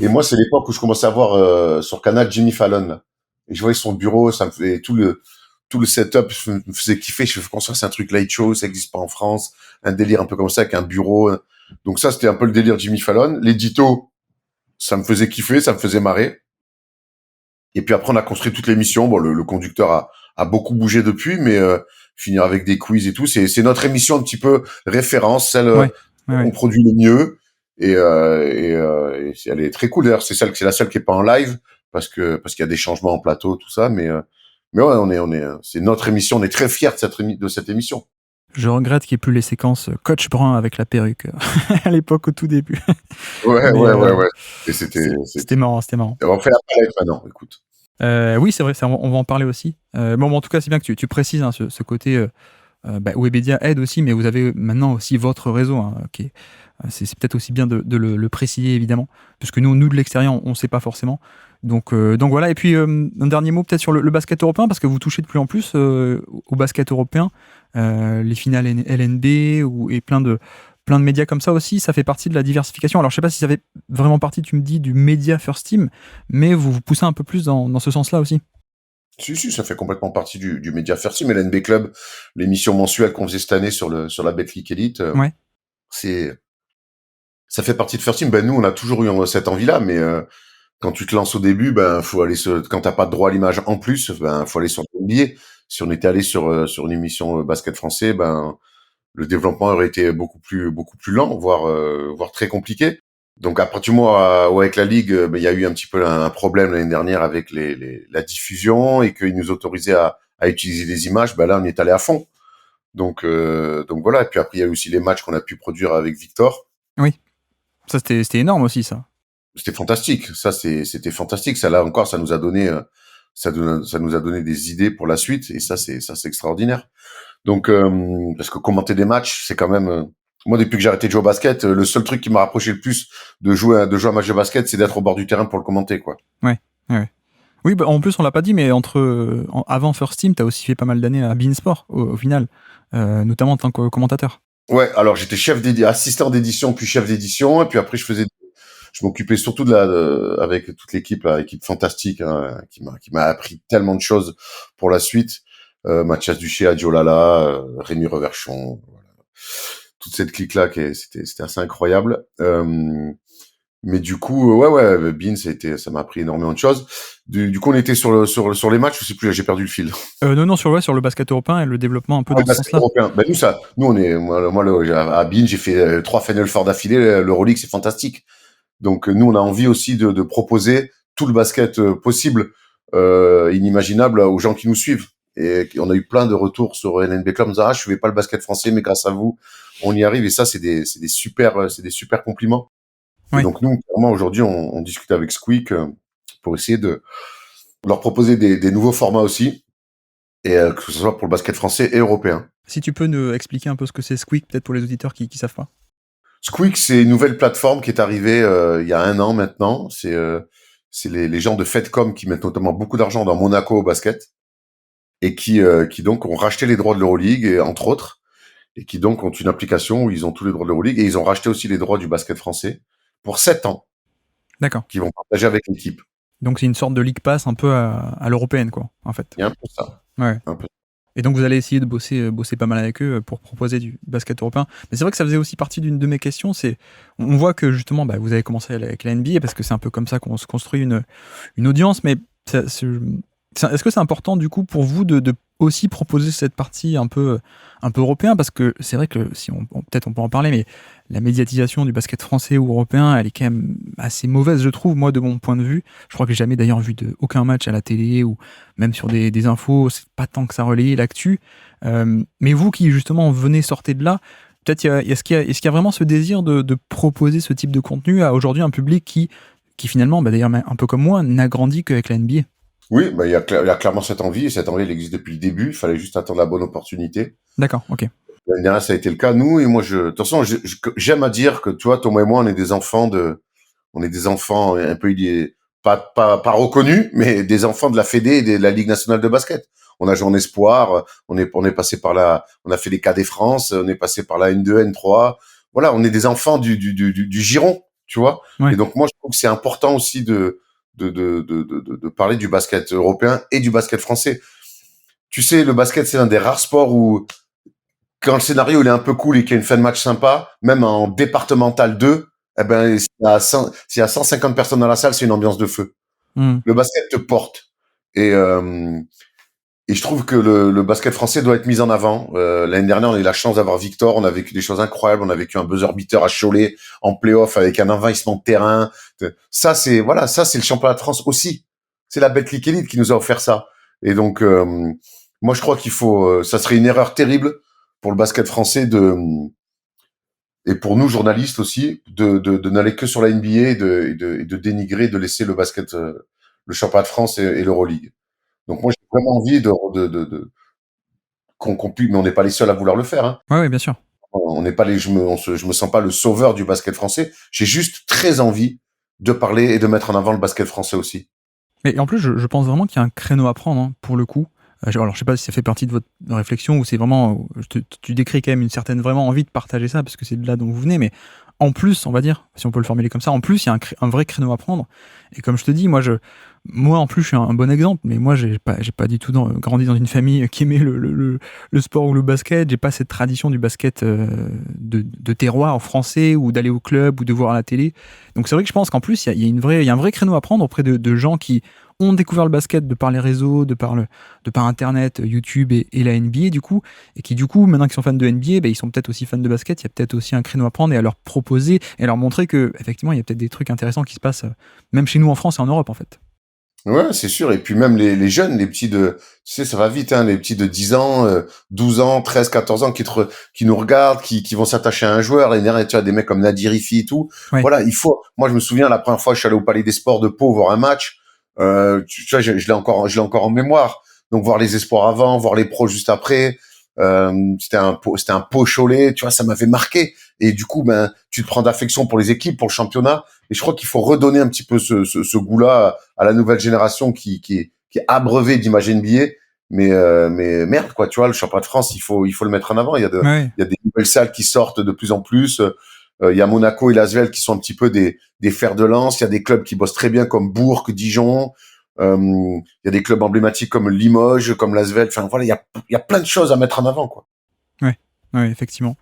Et moi, c'est l'époque où je commençais à voir sur Canal Jimmy Fallon, là. Et je voyais son bureau, ça me fait tout le setup me faisait kiffer. Je fais construire, c'est un truc light show, ça existe pas en France, un délire un peu comme ça avec un bureau. Donc ça, c'était un peu le délire Jimmy Fallon. L'édito, ça me faisait kiffer, ça me faisait marrer. Et puis après, on a construit toute l'émission. Bon, le conducteur a beaucoup bougé depuis, mais finir avec des quiz et tout, c'est notre émission un petit peu référence, celle qu'on produit le mieux. Et elle est très cool. D'ailleurs, c'est la seule qui est pas en live parce qu'il y a des changements en plateau, tout ça. Mais ouais, c'est notre émission. On est très fiers de cette émission.
Je regrette qu'il n'y ait plus les séquences Coach Brun avec la perruque à l'époque, au tout début.
Ouais. Et c'était
marrant.
On fait la palette maintenant, écoute.
Oui, c'est vrai, on va en parler aussi. Bon, en tout cas, c'est bien que tu précises hein, ce côté Webedia aide aussi, mais vous avez maintenant aussi votre réseau. Hein, c'est peut-être aussi bien de le préciser, évidemment, parce que nous de l'extérieur, on ne sait pas forcément. Donc voilà, et puis un dernier mot peut-être sur le basket européen, parce que vous touchez de plus en plus au basket européen, les finales LNB et plein de médias comme ça aussi, ça fait partie de la diversification. Alors je sais pas si ça fait vraiment partie, tu me dis, du média First Team, mais vous poussez un peu plus dans ce sens-là aussi.
Si, ça fait complètement partie du média First Team. LNB Club, l'émission mensuelle qu'on faisait cette année sur la Betclic Elite,
ouais.
Ça fait partie de First Team. Nous, on a toujours eu cette envie-là, mais quand tu te lances au début, faut aller quand t'as pas de droit à l'image en plus, faut aller sur le NBA. Si on était allé sur une émission basket français, le développement aurait été beaucoup plus lent, voire très compliqué. Donc à partir du moment où avec la ligue, il y a eu un petit peu un problème l'année dernière avec la diffusion et qu'ils nous autorisaient à utiliser des images, là on y est allé à fond. Donc voilà. Et puis après il y a eu aussi les matchs qu'on a pu produire avec Victor.
Oui, ça c'était énorme aussi ça.
C'était fantastique. C'était fantastique. Ça là encore, ça nous a donné des idées pour la suite et ça c'est extraordinaire. Donc parce que commenter des matchs, c'est quand même moi depuis que j'ai arrêté de jouer au basket, le seul truc qui m'a rapproché le plus de jouer un match de basket, c'est d'être au bord du terrain pour le commenter, quoi.
Ouais. Oui, en plus on l'a pas dit, mais avant First Team, t'as aussi fait pas mal d'années à beIN Sport au final, notamment en tant que commentateur.
Ouais, alors j'étais assistant d'édition puis chef d'édition et puis après je m'occupais surtout avec toute l'équipe, l'équipe fantastique hein, qui m'a appris tellement de choses pour la suite. Mathias Duché, Adiolala, Rémi Reverchon, voilà. Toute cette clique-là, c'était assez incroyable. Mais du coup, ouais, beIN, ça m'a appris énormément de choses. Du coup, on était sur les matchs, je sais plus, j'ai perdu le fil.
Non, sur le basket européen et le développement un peu dans ce sens-là.
Européen. À beIN, j'ai fait 3 Final Four d'affilée, l'Euroleague, c'est fantastique. Donc nous, on a envie aussi de proposer tout le basket possible, inimaginable aux gens qui nous suivent. Et on a eu plein de retours sur LNB Club, en disant je suivais pas le basket français, mais grâce à vous, on y arrive. Et ça, c'est des super compliments. Et
Oui.
donc nous, clairement, aujourd'hui, on discute avec Squeak pour essayer de leur proposer des nouveaux formats aussi, et que ce soit pour le basket français et européen.
Si tu peux nous expliquer un peu ce que c'est Squeak, peut-être pour les auditeurs qui savent pas.
Squeak, c'est une nouvelle plateforme qui est arrivée il y a 1 an maintenant. C'est les gens de Fedcom qui mettent notamment beaucoup d'argent dans Monaco au basket et qui donc ont racheté les droits de l'Euroleague, et, entre autres, et qui donc ont une application où ils ont tous les droits de l'Euroleague, et ils ont racheté aussi les droits du basket français pour 7 ans,
D'accord.
qu'ils vont partager avec l'équipe.
Donc c'est une sorte de League Pass un peu à l'européenne, quoi, en fait.
Il y a un peu ça.
Ouais.
Un peu.
Et donc vous allez essayer de bosser pas mal avec eux pour proposer du basket européen. Mais c'est vrai que ça faisait aussi partie d'une de mes questions. On voit que justement, vous avez commencé avec la NBA parce que c'est un peu comme ça qu'on se construit une audience. Mais est-ce que c'est important du coup pour vous de aussi proposer cette partie un peu européen, parce que c'est vrai que si peut-être on peut en parler, mais la médiatisation du basket français ou européen, elle est quand même assez mauvaise, je trouve, moi, de mon point de vue. Je crois que j'ai jamais d'ailleurs vu aucun match à la télé ou même sur des infos, c'est pas tant que ça relayait l'actu. Mais vous qui justement venez sortir de là, peut-être est-ce qu'il y a vraiment ce désir de proposer ce type de contenu à aujourd'hui un public qui finalement, d'ailleurs un peu comme moi, n'a grandi qu'avec la NBA?
Oui, il y a clairement cette envie, et cette envie, elle existe depuis le début. Il fallait juste attendre la bonne opportunité.
D'accord, ok.
L'année dernière, ça a été le cas. Nous, et moi, de toute façon, j'aime à dire que, tu vois, Thomas et moi, on est des enfants un peu, pas reconnus, mais des enfants de la Fédé et de la Ligue nationale de basket. On a joué en espoir, on est passé par on a fait les cadets France, on est passé par la N2, N3. Voilà, on est des enfants du giron, tu vois.
Ouais.
Et donc, moi, je trouve que c'est important aussi de parler du basket européen et du basket français. Tu sais, le basket, c'est un des rares sports où, quand le scénario il est un peu cool et qu'il y a une fin de match sympa, même en départemental 2, eh ben, s'il y a 150 personnes dans la salle, c'est une ambiance de feu.
Hmm.
Le basket te porte. Et, euh, et je trouve que le basket français doit être mis en avant. L'année dernière, on a eu la chance d'avoir Victor. On a vécu des choses incroyables. On a vécu un buzzer beater à Cholet en play-off avec un envahissement de terrain. Ça, c'est le championnat de France aussi. C'est la Betclic Elite qui nous a offert ça. Et donc, moi, je crois ça serait une erreur terrible pour le basket français et pour nous journalistes aussi, de n'aller que sur la NBA et de dénigrer, de laisser le basket, le championnat de France et l'Euroleague. Donc moi, j'ai vraiment envie qu'on puisse, mais on n'est pas les seuls à vouloir le faire, hein.
Ouais, bien sûr.
On n'est pas je me sens pas le sauveur du basket français. J'ai juste très envie de parler et de mettre en avant le basket français aussi.
Et en plus, je pense vraiment qu'il y a un créneau à prendre, hein, pour le coup. Alors, je sais pas si ça fait partie de votre réflexion ou c'est vraiment. Tu décris quand même une certaine vraiment envie de partager ça parce que c'est de là dont vous venez, mais en plus, on va dire, si on peut le formuler comme ça, en plus, il y a un vrai créneau à prendre. Et comme je te dis, moi en plus, je suis un bon exemple, mais moi, j'ai pas du tout grandi dans une famille qui aimait le sport ou le basket. J'ai pas cette tradition du basket de terroir français ou d'aller au club ou de voir à la télé. Donc c'est vrai que je pense qu'en plus, il y a un vrai créneau à prendre auprès de gens qui ont découvert le basket de par les réseaux, de par Internet, YouTube et la NBA, du coup, et qui, du coup, maintenant qu'ils sont fans de NBA, ils sont peut-être aussi fans de basket. Il y a peut-être aussi un créneau à prendre et à leur proposer et à leur montrer que, effectivement, il y a peut-être des trucs intéressants qui se passent, même chez nous en France et en Europe, en fait.
Ouais, c'est sûr. Et puis même les jeunes, les petits tu sais, ça va vite, hein, les petits de 10 ans, 12 ans, 13, 14 ans qui nous regardent, qui vont s'attacher à un joueur. L'année dernière, tu as des mecs comme Nadir Rifi et tout.
Ouais.
Voilà, moi, je me souviens, la première fois, je suis allé au Palais des Sports de Pau voir un match. Tu vois, je l'ai encore en mémoire. Donc, voir les espoirs avant, voir les pros juste après. C'était un Pau Cholet, tu vois, ça m'avait marqué. Et du coup, tu te prends d'affection pour les équipes, pour le championnat. Et je crois qu'il faut redonner un petit peu ce goût-là à la nouvelle génération qui est abreuvée d'images NBA. Mais merde, quoi, tu vois, le championnat de France, il faut le mettre en avant.
Ouais.
Il y a des nouvelles salles qui sortent de plus en plus. Il y a Monaco et Lasvel qui sont un petit peu des fers de lance. Il y a des clubs qui bossent très bien comme Bourg, Dijon. Il y a des clubs emblématiques comme Limoges, comme Lasvel. Enfin, voilà, il y a plein de choses à mettre en avant, quoi.
Ouais, effectivement.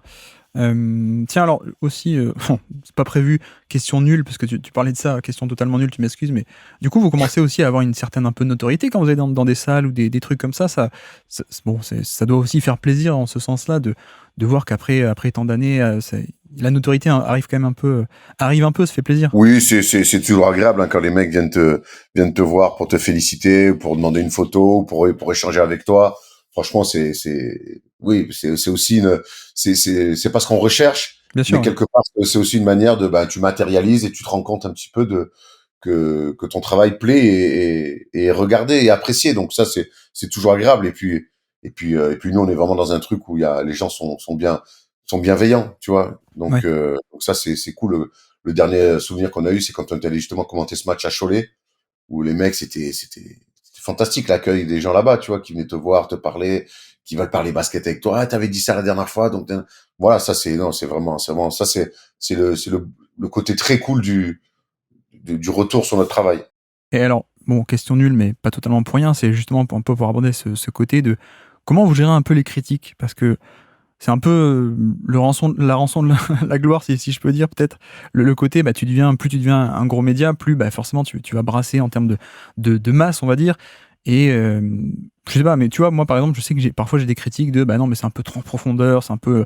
Tiens, alors aussi, bon, c'est pas prévu, question nulle, parce que tu parlais de ça, question totalement nulle, tu m'excuses, mais du coup, vous commencez aussi à avoir une certaine un peu de notoriété quand vous êtes dans des salles ou des trucs comme ça. Bon, ça doit aussi faire plaisir en ce sens-là de voir qu'après tant d'années, la notoriété arrive quand même arrive un peu, ça fait plaisir.
Oui, c'est toujours agréable, hein, quand les mecs viennent te voir pour te féliciter, pour demander une photo, pour échanger avec toi. Franchement, oui, c'est aussi c'est pas ce qu'on recherche,
Bien
Mais
sûr, ouais.
quelque part, c'est aussi une manière de, tu matérialises et tu te rends compte un petit peu que ton travail plaît et est regardé et apprécié. Donc ça, c'est toujours agréable. Et puis nous, on est vraiment dans un truc où les gens sont bienveillants, tu vois.
Ouais.
Donc ça, c'est cool. Le dernier souvenir qu'on a eu, c'est quand on est allé justement commenter ce match à Cholet, où les mecs, c'était fantastique l'accueil des gens là-bas, tu vois, qui venaient te voir, te parler, qui veulent parler basket avec toi. Ah, t'avais dit ça la dernière fois, donc voilà, ça c'est vraiment, ça c'est le côté très cool du retour sur notre travail.
Et alors, bon, question nulle, mais pas totalement pour rien, c'est justement un peu pour aborder ce côté de comment vous gérez un peu les critiques, parce que c'est un peu la rançon de la gloire, si je peux dire, peut-être. Le côté, plus tu deviens un gros média, plus forcément tu vas brasser en termes de masse, on va dire. Et je sais pas, mais tu vois, moi par exemple, je sais que parfois j'ai des critiques de bah non, mais c'est un peu trop en profondeur, c'est un peu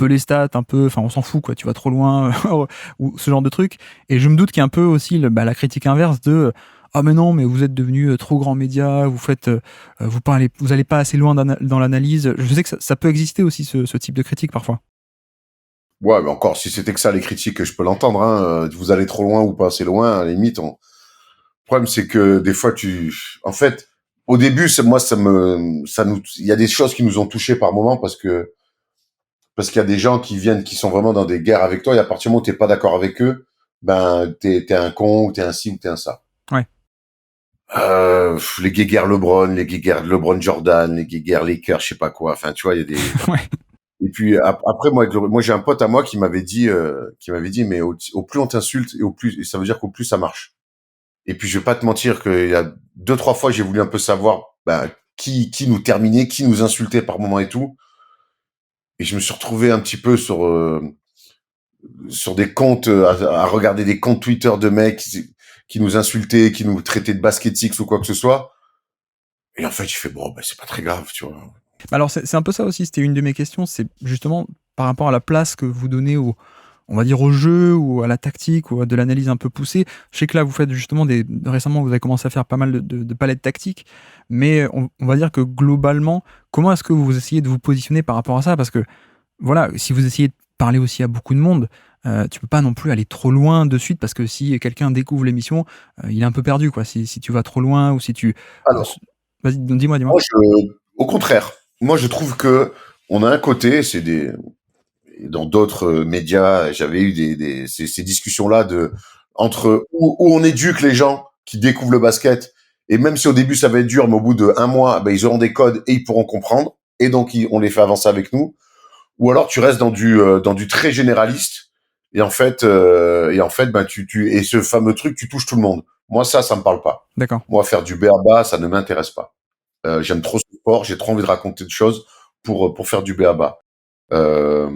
les stats, enfin on s'en fout quoi, tu vas trop loin, ou ce genre de truc. Et je me doute qu'il y a un peu aussi la critique inverse de ah mais non, mais vous êtes devenu trop grand média, vous allez pas assez loin dans l'analyse. Je sais que ça peut exister aussi ce type de critique parfois.
Ouais, mais encore, si c'était que ça, les critiques, je peux l'entendre, hein. Vous allez trop loin ou pas assez loin, à la limite. Le problème, c'est que des fois, en fait, au début, moi, il y a des choses qui nous ont touchés par moment parce qu'il y a des gens qui viennent, qui sont vraiment dans des guerres avec toi, et à partir du moment où t'es pas d'accord avec eux, t'es un con, ou t'es un ci, ou t'es un ça.
Ouais.
Les guéguerres LeBron, les guéguerres LeBron Jordan, les guéguerres Lakers, je sais pas quoi. Enfin, tu vois, il y a des.
Ouais.
Et puis après, moi, j'ai un pote à moi qui m'avait dit, mais au plus on t'insulte et et ça veut dire qu'au plus ça marche. Et puis je vais pas te mentir qu'il y a 2-3 fois, j'ai voulu un peu savoir, qui nous terminait, qui nous insultait par moment et tout. Et je me suis retrouvé un petit peu sur des comptes, à regarder des comptes Twitter de mecs qui nous insultaient, qui nous traitaient de basketix ou quoi que ce soit. Et en fait, je fais bon, c'est pas très grave, tu vois.
Alors c'est un peu ça aussi, c'était une de mes questions, c'est justement par rapport à la place que vous donnez on va dire au jeu ou à la tactique ou à de l'analyse un peu poussée. Je sais que là vous faites justement récemment vous avez commencé à faire pas mal de palettes tactiques, mais on va dire que globalement, comment est-ce que vous essayez de vous positionner par rapport à ça? Parce que voilà, si vous essayez de parler aussi à beaucoup de monde, tu peux pas non plus aller trop loin de suite parce que si quelqu'un découvre l'émission, il est un peu perdu quoi. Si tu vas trop loin ou si tu,
Alors,
vas-y, dis-moi, dis-moi.
moi, au contraire, moi, je trouve que on a un côté, dans d'autres médias, j'avais eu ces discussions-là entre où on éduque les gens qui découvrent le basket, et même si au début ça va être dur, mais au bout d'un mois, ils auront des codes et ils pourront comprendre, et donc on les fait avancer avec nous. Ou alors tu restes dans du très généraliste, et en fait, et ce fameux truc, tu touches tout le monde. Moi, ça me parle pas.
D'accord.
Moi, faire du b.a.-ba, ça ne m'intéresse pas. J'aime trop ce sport, j'ai trop envie de raconter des choses pour faire du b.a.-ba. Euh,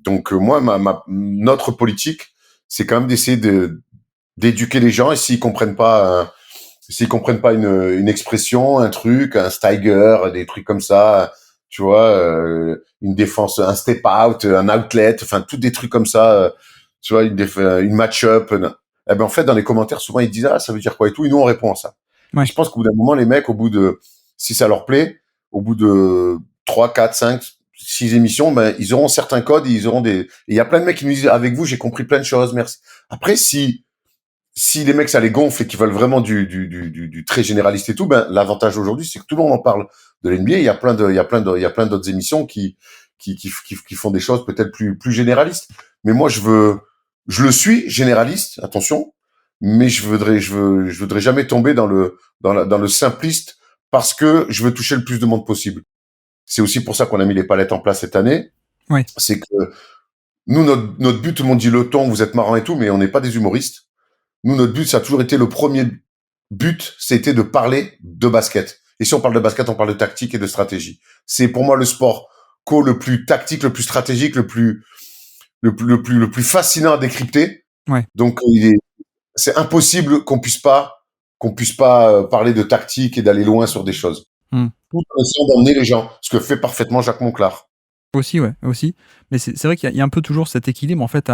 donc moi, notre politique, c'est quand même d'essayer d'éduquer les gens, et s'ils comprennent pas une expression, un truc, un Steiger, des trucs comme ça, tu vois, une défense, un step out, un outlet, enfin tous des trucs comme ça, tu vois, une match-up. En fait, dans les commentaires, souvent ils disent ça veut dire quoi et tout, et nous on répond à ça. Et
Ouais.
je pense qu'au bout d'un moment, les mecs, si ça leur plaît, au bout de 3, 4, 5, 6 émissions, ils auront certains codes, et il y a plein de mecs qui nous disent, avec vous, j'ai compris plein de choses, merci. Après, si les mecs ça les gonfle et qu'ils veulent vraiment du très généraliste et tout, l'avantage aujourd'hui, c'est que tout le monde en parle de l'NBA. Il y a plein d'autres émissions qui font des choses peut-être plus généralistes. Mais moi, je le suis généraliste, attention, mais je voudrais jamais tomber dans le simpliste, parce que je veux toucher le plus de monde possible. C'est aussi pour ça qu'on a mis les palettes en place cette année.
Ouais.
C'est que nous, notre but, tout le monde dit le ton, vous êtes marrant et tout, mais on n'est pas des humoristes. Nous, notre but, ça a toujours été, le premier but, c'était de parler de basket. Et si on parle de basket, on parle de tactique et de stratégie. C'est pour moi le sport le plus tactique, le plus stratégique, le plus fascinant à décrypter.
Ouais.
Donc, c'est impossible qu'on puisse pas parler de tactique et d'aller loin sur des choses.
Hmm.
Tout en essayant d'emmener les gens, ce que fait parfaitement Jacques Monclar.
Aussi, ouais, aussi. Mais c'est vrai qu'il y a un peu toujours cet équilibre en fait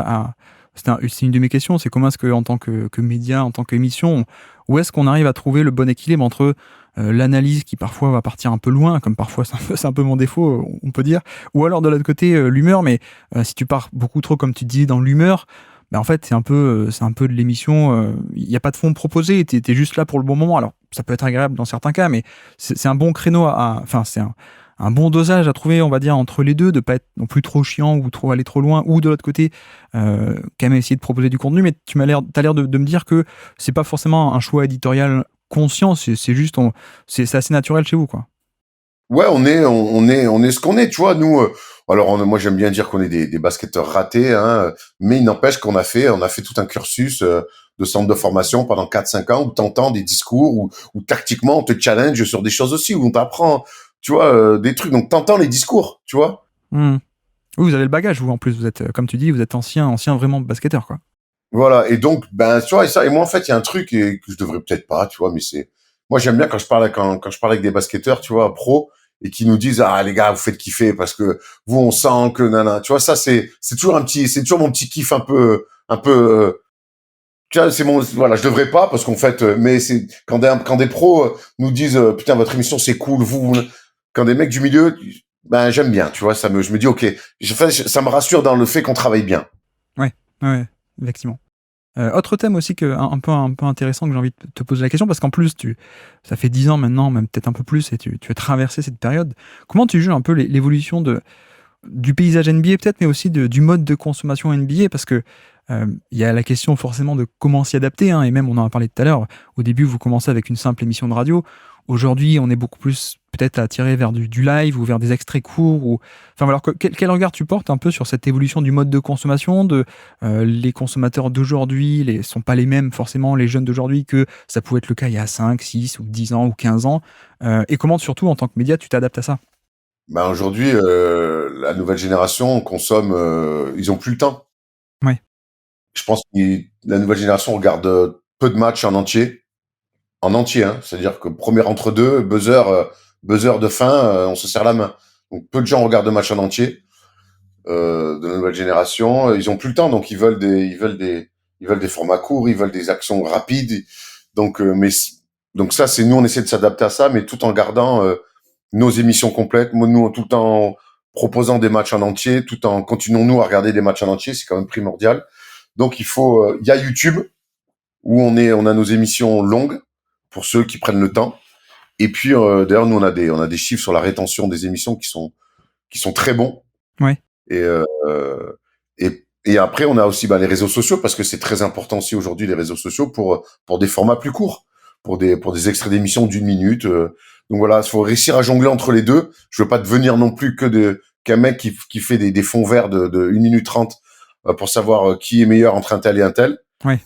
c'est une de mes questions, c'est comment est-ce que en tant que média, en tant qu'émission, où est-ce qu'on arrive à trouver le bon équilibre entre l'analyse qui parfois va partir un peu loin, comme parfois c'est un peu mon défaut, on peut dire, ou alors de l'autre côté l'humeur, mais si tu pars beaucoup trop, comme tu dis, dans l'humeur, en fait c'est un peu de l'émission, il n'y a pas de fond proposé, t'es juste là pour le bon moment. Alors ça peut être agréable dans certains cas, mais c'est un bon créneau enfin c'est un bon dosage à trouver, on va dire, entre les deux, de pas être non plus trop chiant ou trop aller trop loin, ou de l'autre côté, quand même essayer de proposer du contenu. Mais t'as l'air de me dire que c'est pas forcément un choix éditorial conscient, c'est juste, c'est assez naturel chez vous, quoi.
Ouais, on est ce qu'on est, tu vois. Nous, alors moi j'aime bien dire qu'on est des basketteurs ratés, hein, mais il n'empêche qu'on a fait tout un cursus de centre de formation pendant 4-5 ans où t'entends des discours, où tactiquement on te challenge sur des choses aussi, où on t'apprend, tu vois, des trucs. Donc t'entends les discours, tu vois.
Oui, vous avez le bagage, vous en plus, vous êtes, comme tu dis, vous êtes ancien vraiment basketteur, quoi.
Voilà. Et donc, ben, tu vois, et moi en fait, il y a un truc que je devrais peut-être pas, tu vois, mais moi j'aime bien quand je parle avec des basketteurs, tu vois, pro, et qui nous disent ah les gars vous faites kiffer parce que vous on sent que nana, tu vois, ça c'est toujours mon petit kiff un peu tu vois, voilà, je devrais pas parce qu'en fait mais c'est quand des pros nous disent putain votre émission c'est cool, quand des mecs du milieu, ben j'aime bien, tu vois, je me dis ok, ça me rassure dans le fait qu'on travaille bien.
Ouais, effectivement. Autre thème aussi un peu intéressant, que j'ai envie de te poser la question, parce qu'en plus ça fait 10 ans maintenant, même peut-être un peu plus, et tu as traversé cette période. Comment tu juges un peu l'évolution du paysage NBA peut-être, mais aussi du mode de consommation NBA, parce que il y a la question forcément de comment s'y adapter, hein, et même on en a parlé tout à l'heure. Au début, vous commencez avec une simple émission de radio. Aujourd'hui, on est beaucoup plus peut-être attiré vers du live ou vers des extraits courts. Enfin, alors, quel regard tu portes un peu sur cette évolution du mode de consommation, les consommateurs d'aujourd'hui ne sont pas les mêmes forcément, les jeunes d'aujourd'hui, que ça pouvait être le cas il y a 5, 6 ou 10 ans ou 15 ans, et comment surtout en tant que média tu t'adaptes à ça?
Ben aujourd'hui la nouvelle génération consomme, ils ont plus le temps.
Ouais,
Je pense que la nouvelle génération regarde peu de matchs en entier, hein. C'est-à-dire que premier entre-deux, buzzer de fin, on se serre la main. Donc peu de gens regardent de matchs en entier de la nouvelle génération. Ils ont plus le temps, donc ils veulent des formats courts, ils veulent des actions rapides. Donc, donc ça, c'est nous, on essaie de s'adapter à ça, mais tout en gardant nos émissions complètes, nous tout en proposant des matchs en entier, tout en continuons nous à regarder des matchs en entier, c'est quand même primordial. Donc il y a YouTube où on a nos émissions longues pour ceux qui prennent le temps. Et puis d'ailleurs nous on a des chiffres sur la rétention des émissions qui sont très bons.
ouais.
Et et après on a aussi les réseaux sociaux parce que c'est très important aussi aujourd'hui les réseaux sociaux pour des formats plus courts, pour des extraits d'émissions d'une minute. Donc voilà, il faut réussir à jongler entre les deux. Je veux pas devenir non plus qu'un mec qui fait des fonds verts de 1 minute 30 pour savoir qui est meilleur entre un tel et un tel.
Ouais.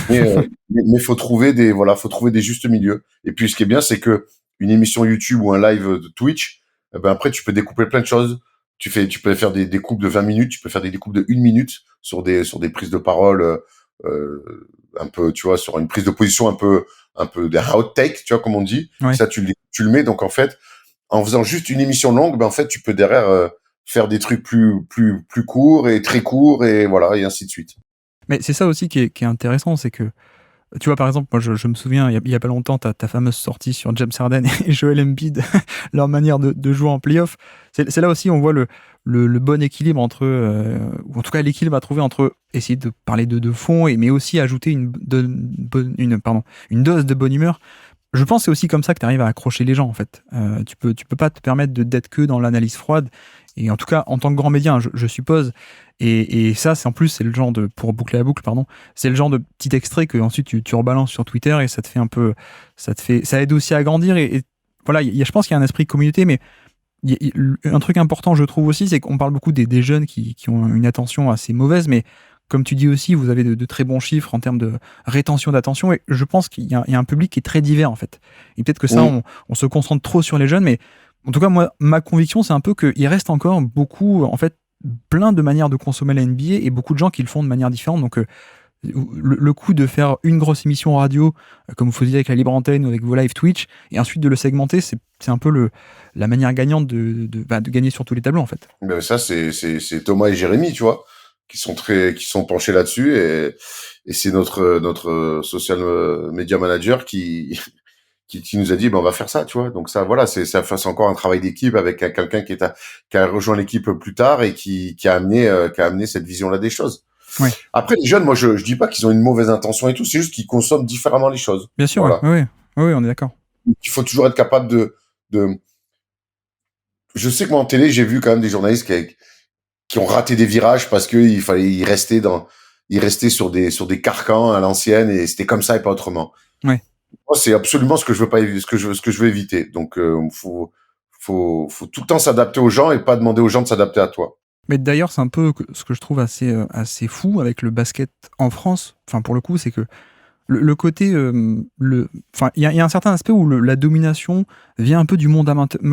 Mais faut trouver des justes milieux. Et puis ce qui est bien, c'est que une émission YouTube ou un live de Twitch, après tu peux découper plein de choses. Tu peux faire des découpes de 20 minutes, tu peux faire des découpes de 1 minute sur des prises de parole un peu, tu vois, sur une prise de position un peu des hot take, tu vois, comme on dit.
Ouais.
Ça, tu le mets. Donc, en fait, en faisant juste une émission longue, en fait, tu peux derrière faire des trucs plus courts et très courts et voilà, et ainsi de suite.
Mais c'est ça aussi qui est intéressant, c'est que, tu vois, par exemple, moi je me souviens, il y a pas longtemps, ta fameuse sortie sur James Harden et Joel Embiid, leur manière de jouer en playoff. C'est là aussi on voit le bon équilibre entre, ou en tout cas l'équilibre à trouver entre essayer de parler de fond, mais aussi ajouter une dose de bonne humeur. Je pense que c'est aussi comme ça que tu arrives à accrocher les gens, en fait. Tu peux pas te permettre d'être que dans l'analyse froide, et en tout cas en tant que grand média, hein, je suppose. Et ça, c'est en plus, c'est le genre pour boucler la boucle, pardon, c'est le genre de petit extrait que ensuite tu rebalances sur Twitter, et ça te fait un peu, ça aide aussi à grandir, et voilà, je pense qu'il y a un esprit communauté, mais un truc important, je trouve aussi, c'est qu'on parle beaucoup des jeunes qui ont une attention assez mauvaise, mais comme tu dis aussi, vous avez de très bons chiffres en termes de rétention d'attention, et je pense qu'il y a un public qui est très divers, en fait. Et peut-être que ça, on se concentre trop sur les jeunes, mais en tout cas, moi, ma conviction, c'est un peu qu'il reste encore beaucoup, en fait, plein de manières de consommer la NBA, et beaucoup de gens qui le font de manière différente. Donc, le coup de faire une grosse émission radio, comme vous faisiez avec la Libre Antenne ou avec vos live Twitch, et ensuite de le segmenter, c'est un peu la manière gagnante de gagner sur tous les tableaux, en fait.
Mais ça, c'est Thomas et Jérémy, tu vois. qui sont penchés là-dessus et c'est notre social media manager qui nous a dit, ben, on va faire ça, tu vois. Donc ça, voilà, c'est encore un travail d'équipe avec quelqu'un qui a rejoint l'équipe plus tard et qui a amené cette vision-là des choses.
Ouais.
Après, les jeunes, moi, je dis pas qu'ils ont une mauvaise intention et tout, c'est juste qu'ils consomment différemment les choses.
Bien sûr,
Voilà.
oui, on est d'accord.
Il faut toujours être capable je sais que moi, en télé, j'ai vu quand même des journalistes qui ont raté des virages parce qu'il fallait y rester sur des carcans à l'ancienne et c'était comme ça et pas autrement.
Ouais.
Moi, c'est absolument ce que je veux pas, ce que je veux éviter. Donc, faut tout le temps s'adapter aux gens et pas demander aux gens de s'adapter à toi.
Mais d'ailleurs, c'est un peu ce que je trouve assez fou avec le basket en France. Enfin, pour le coup, c'est que le côté, enfin, il y a un certain aspect où la domination vient un peu du monde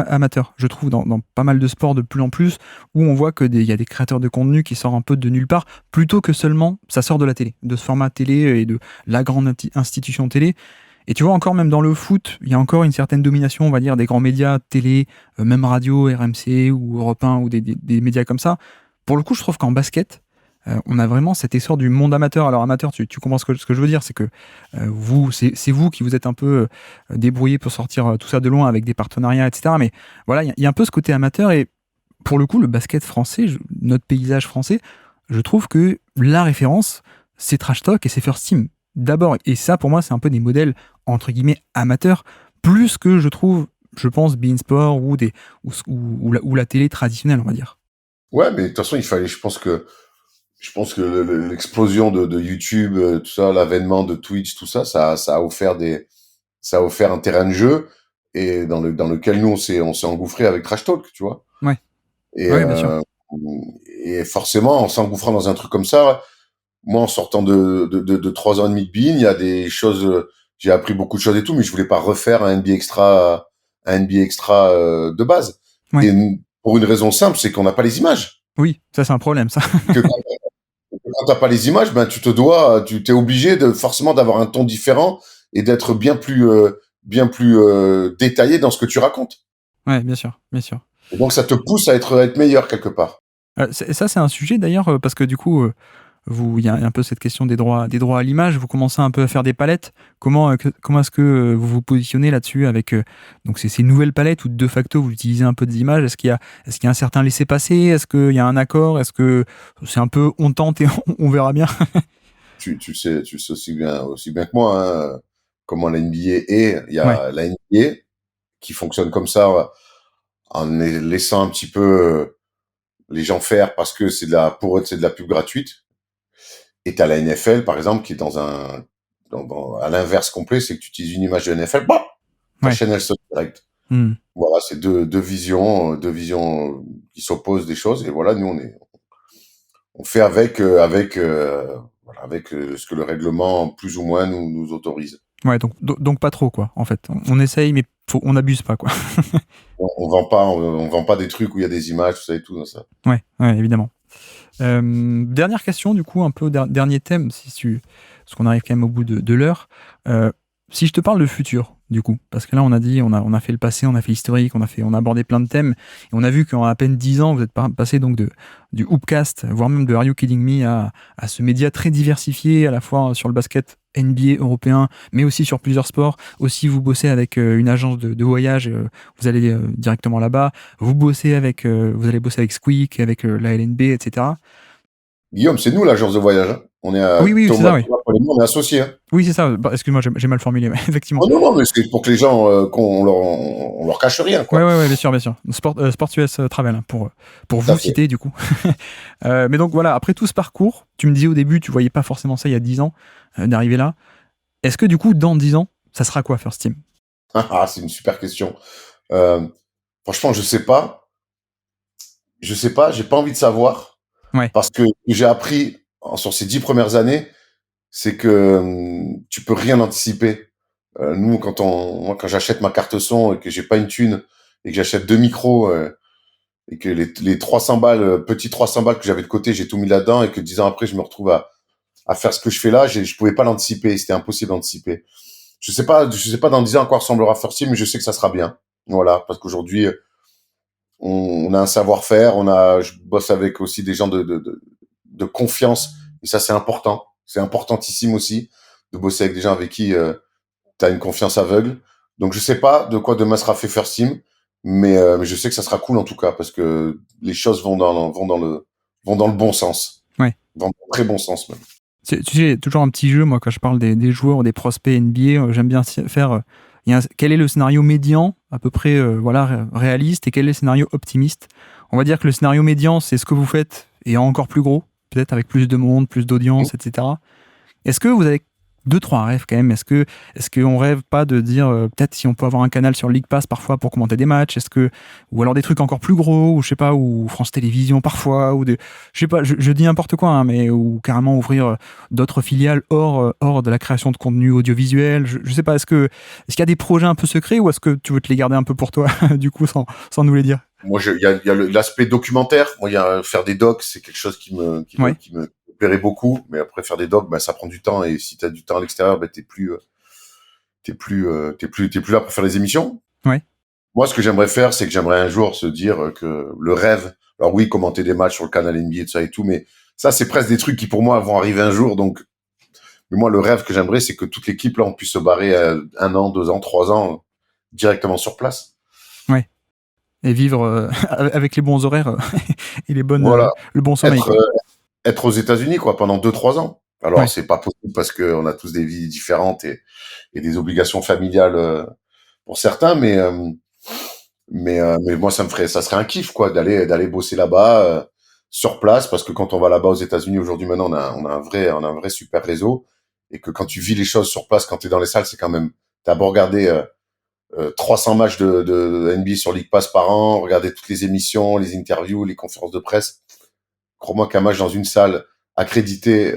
amateur. Je trouve dans pas mal de sports de plus en plus où on voit que il y a des créateurs de contenu qui sortent un peu de nulle part, plutôt que seulement ça sort de la télé, de ce format télé et de la grande institution télé. Et tu vois, encore même dans le foot, il y a encore une certaine domination, on va dire, des grands médias, télé, même radio, RMC ou Europe 1 ou des médias comme ça. Pour le coup, je trouve qu'en basket, on a vraiment cet essor du monde amateur. Alors amateur, tu comprends ce que je veux dire, c'est que vous, c'est vous qui vous êtes un peu débrouillé pour sortir tout ça de loin avec des partenariats, etc. Mais voilà, il y a un peu ce côté amateur et pour le coup, le basket français, notre paysage français, je trouve que la référence, c'est Trash Talk et c'est First Team. D'abord, et ça pour moi, c'est un peu des modèles entre guillemets amateurs, plus que je pense, beIN Sport ou la télé traditionnelle, on va dire.
Ouais, mais de toute façon, je pense que l'explosion de YouTube, tout ça, l'avènement de Twitch, tout ça, ça a offert un terrain de jeu et dans lequel nous on s'est engouffré avec Trash Talk, tu vois.
Ouais,
Et,
ouais, bien sûr.
et forcément, en s'engouffrant dans un truc comme ça, moi, en sortant de 3 ans et demi de BIN, il y a des choses, j'ai appris beaucoup de choses et tout, mais je voulais pas refaire un NBA extra de base.
Ouais.
Et pour une raison simple, c'est qu'on n'a pas les images.
Oui, ça c'est un problème, ça.
Que quand t'as pas les images, ben tu t'es obligé forcément d'avoir un ton différent et d'être bien plus détaillé dans ce que tu racontes.
Ouais, bien sûr, bien sûr.
Et donc ça te pousse à être meilleur quelque part.
Ça, c'est un sujet d'ailleurs, parce que du coup, il y a un peu cette question des droits à l'image. Vous commencez un peu à faire des palettes. Comment est-ce que vous vous positionnez là-dessus avec donc ces nouvelles palettes où de facto vous utilisez un peu des images? Est-ce qu'il y a un certain laisser-passer? Est-ce qu'il y a un accord? Est-ce que c'est un peu on tente et on verra bien?
Tu sais aussi bien que moi, hein, comment la NBA est. Il y
Ouais,
a la NBA qui fonctionne comme ça en laissant un petit peu les gens faire parce que pour eux, c'est de la pub gratuite. Et t'as la NFL, par exemple, qui est à l'inverse complet, c'est que tu utilises une image de NFL, bah, ta
ouais.
chaîne, elle saute direct.
Hmm.
Voilà, c'est deux visions qui s'opposent des choses. Et voilà, nous, on fait avec ce que le règlement, plus ou moins, nous autorise.
Ouais, donc pas trop, quoi, en fait. On essaye, mais on n'abuse pas, quoi.
On vend pas des trucs où il y a des images, tout ça et tout, dans ça.
Ouais, évidemment. Dernière question, du coup, un peu dernier thème, parce qu'on arrive quand même au bout de l'heure. Si je te parle de futur, du coup, parce que là, on a dit, on a fait le passé, on a fait l'historique, on a abordé plein de thèmes, et on a vu qu'en à peine 10 ans, vous êtes passé donc du Hoopcast, voire même de Are You Kidding Me, à ce média très diversifié, à la fois sur le basket NBA européen, mais aussi sur plusieurs sports. Aussi, vous bossez avec une agence de voyage, vous allez directement là-bas. Vous allez bosser avec Squeak, avec la LNB, etc.
Guillaume, c'est nous l'agence de voyage, hein. On est
Oui, c'est
Thomas,
ça, oui.
Paul et moi, on est associés, hein.
Oui, c'est ça. Bah, excuse-moi, j'ai mal formulé, mais effectivement.
Oh non, non, mais c'est pour que les gens, on leur cache rien,
Ouais,
quoi.
bien sûr, bien sûr. Sport US Travel, hein, pour
Tout à
vous
fait.
citer, du coup. Mais donc voilà, après tout ce parcours, tu me disais au début, tu voyais pas forcément ça il y a 10 ans, d'arriver là. Est-ce que du coup, dans 10 ans, ça sera quoi First Team?
Ah, c'est une super question. Euh, Franchement, je sais pas. Je sais pas. J'ai pas envie de savoir
Ouais,
parce que j'ai appris sur ces 10 premières années, c'est que tu peux rien anticiper. Nous, moi, quand j'achète ma carte son et que j'ai pas une thune et que j'achète 2 micros et que les 300 balles, petits 300 balles que j'avais de côté, j'ai tout mis là-dedans et que 10 ans après, je me retrouve à faire ce que je fais là, je pouvais pas l'anticiper. C'était impossible d'anticiper. Je sais pas dans 10 ans à quoi ressemblera First Team, mais je sais que ça sera bien. Voilà, parce qu'aujourd'hui, on a un savoir-faire, je bosse avec aussi des gens de confiance. Et ça, c'est important. C'est importantissime aussi de bosser avec des gens avec qui tu as une confiance aveugle. Donc, je sais pas de quoi demain sera fait First Team, mais je sais que ça sera cool en tout cas parce que les choses vont dans le bon sens.
Ouais.
Dans le très bon sens même.
Tu sais, toujours un petit jeu, moi, quand je parle des joueurs ou des prospects NBA, j'aime bien faire quel est le scénario médian, à peu près réaliste, et quel est le scénario optimiste. On va dire que le scénario médian, c'est ce que vous faites, et encore plus gros, peut-être avec plus de monde, plus d'audience, etc. Est-ce que vous avez 2-3 rêves quand même? Est-ce qu'on rêve pas de dire peut-être si on peut avoir un canal sur League Pass parfois pour commenter des matchs? Ou alors des trucs encore plus gros, ou je sais pas, ou France Télévisions parfois, ou je sais pas, je dis n'importe quoi, hein, mais ou carrément ouvrir d'autres filiales hors de la création de contenu audiovisuel. Je sais pas, est-ce qu'il y a des projets un peu secrets, ou est-ce que tu veux te les garder un peu pour toi du coup sans nous les dire?
Moi, il y a l'aspect documentaire. Moi, faire des docs, c'est quelque chose qui me plairait beaucoup. Mais après, faire des docs, ça prend du temps. Et si t'as du temps à l'extérieur, t'es plus là pour faire les émissions.
Ouais.
Moi, ce que j'aimerais faire, c'est que j'aimerais un jour se dire que le rêve, alors oui, commenter des matchs sur le canal NBA, tout ça et tout, mais ça, c'est presque des trucs qui, pour moi, vont arriver un jour. Donc, mais moi, le rêve que j'aimerais, c'est que toute l'équipe, là, on puisse se barrer 1 an, 2 ans, 3 ans, directement sur place.
Ouais. Et vivre avec les bons horaires et les bonnes, le bon sommeil.
Être aux États-Unis, quoi, pendant 2-3 ans. Alors, c'est pas possible parce qu'on a tous des vies différentes et des obligations familiales pour certains, mais moi, ça serait un kiff, quoi, d'aller bosser là-bas sur place, parce que quand on va là-bas aux États-Unis aujourd'hui, maintenant, on a un vrai super réseau, et que quand tu vis les choses sur place, quand tu es dans les salles, c'est quand même, t'as beau regarder 300 matchs de NBA sur League Pass par an, regarder toutes les émissions, les interviews, les conférences de presse. Crois-moi qu'un match dans une salle accréditée,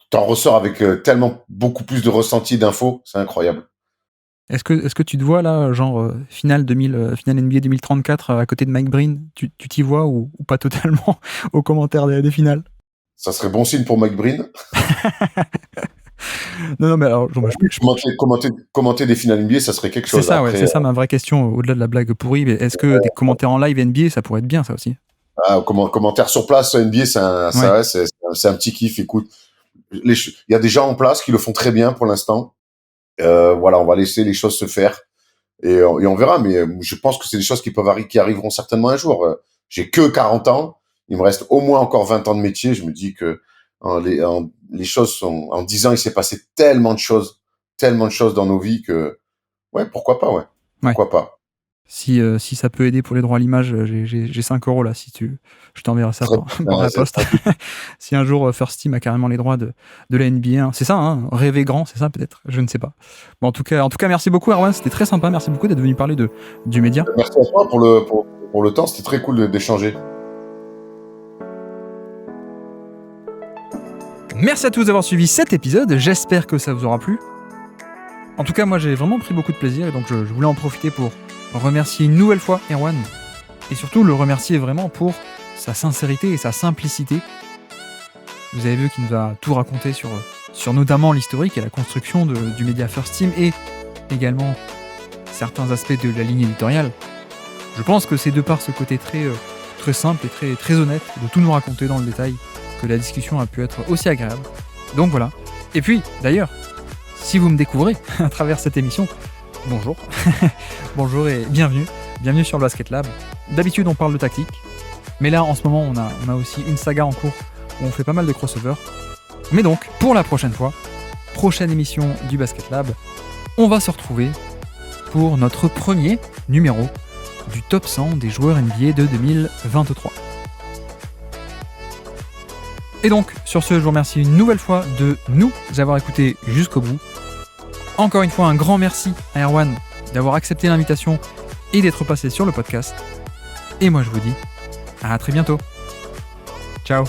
t'en ressors avec tellement beaucoup plus de ressenti et d'infos, c'est incroyable.
Est-ce que tu te vois là, genre finale NBA 2034 à côté de Mike Breen? Tu t'y vois ou pas totalement aux commentaires des finales?
Ça serait bon signe pour Mike Breen.
Non, mais alors,
commenter des finales NBA, ça serait quelque chose.
C'est ça, après, c'est ça ma vraie question, au-delà de la blague pourrie. Mais est-ce que des commentaires en live NBA, ça pourrait être bien, ça aussi?
Commentaire sur place NBA, c'est un petit kiff. Écoute, il y a des gens en place qui le font très bien pour l'instant. Voilà, on va laisser les choses se faire et on verra. Mais je pense que c'est des choses qui arriveront certainement un jour. J'ai que 40 ans, il me reste au moins encore 20 ans de métier. Je me dis que les choses sont, en 10 ans, il s'est passé tellement de choses dans nos vies que, ouais, pourquoi pas, pourquoi pas.
Si ça peut aider pour les droits à l'image, j'ai 5 € là, je t'enverrai ça par la poste. Si un jour First Team a carrément les droits de la NBA, hein. C'est ça, hein, rêver grand, c'est ça peut-être, je ne sais pas. Bon, en tout cas, merci beaucoup Erwan, c'était très sympa, merci beaucoup d'être venu parler du média.
Merci à toi pour le temps, c'était très cool d'échanger.
Merci à tous d'avoir suivi cet épisode, j'espère que ça vous aura plu. En tout cas, moi j'ai vraiment pris beaucoup de plaisir, et donc je voulais en profiter pour remercier une nouvelle fois Erwan, et surtout le remercier vraiment pour sa sincérité et sa simplicité. Vous avez vu qu'il nous a tout raconté sur notamment l'historique et la construction du média First Team, et également certains aspects de la ligne éditoriale. Je pense que c'est de par ce côté très simple et très, très honnête de tout nous raconter dans le détail que la discussion a pu être aussi agréable. Donc voilà. Et puis, d'ailleurs, si vous me découvrez à travers cette émission, bonjour. Bonjour et bienvenue. Bienvenue sur le Basket Lab. D'habitude, on parle de tactique. Mais là, en ce moment, on a aussi une saga en cours où on fait pas mal de crossovers. Mais donc, pour la prochaine fois, prochaine émission du Basket Lab, on va se retrouver pour notre premier numéro du top 100 des joueurs NBA de 2023. Et donc, sur ce, je vous remercie une nouvelle fois de nous avoir écoutés jusqu'au bout. Encore une fois, un grand merci à Erwan d'avoir accepté l'invitation et d'être passé sur le podcast. Et moi, je vous dis à très bientôt. Ciao.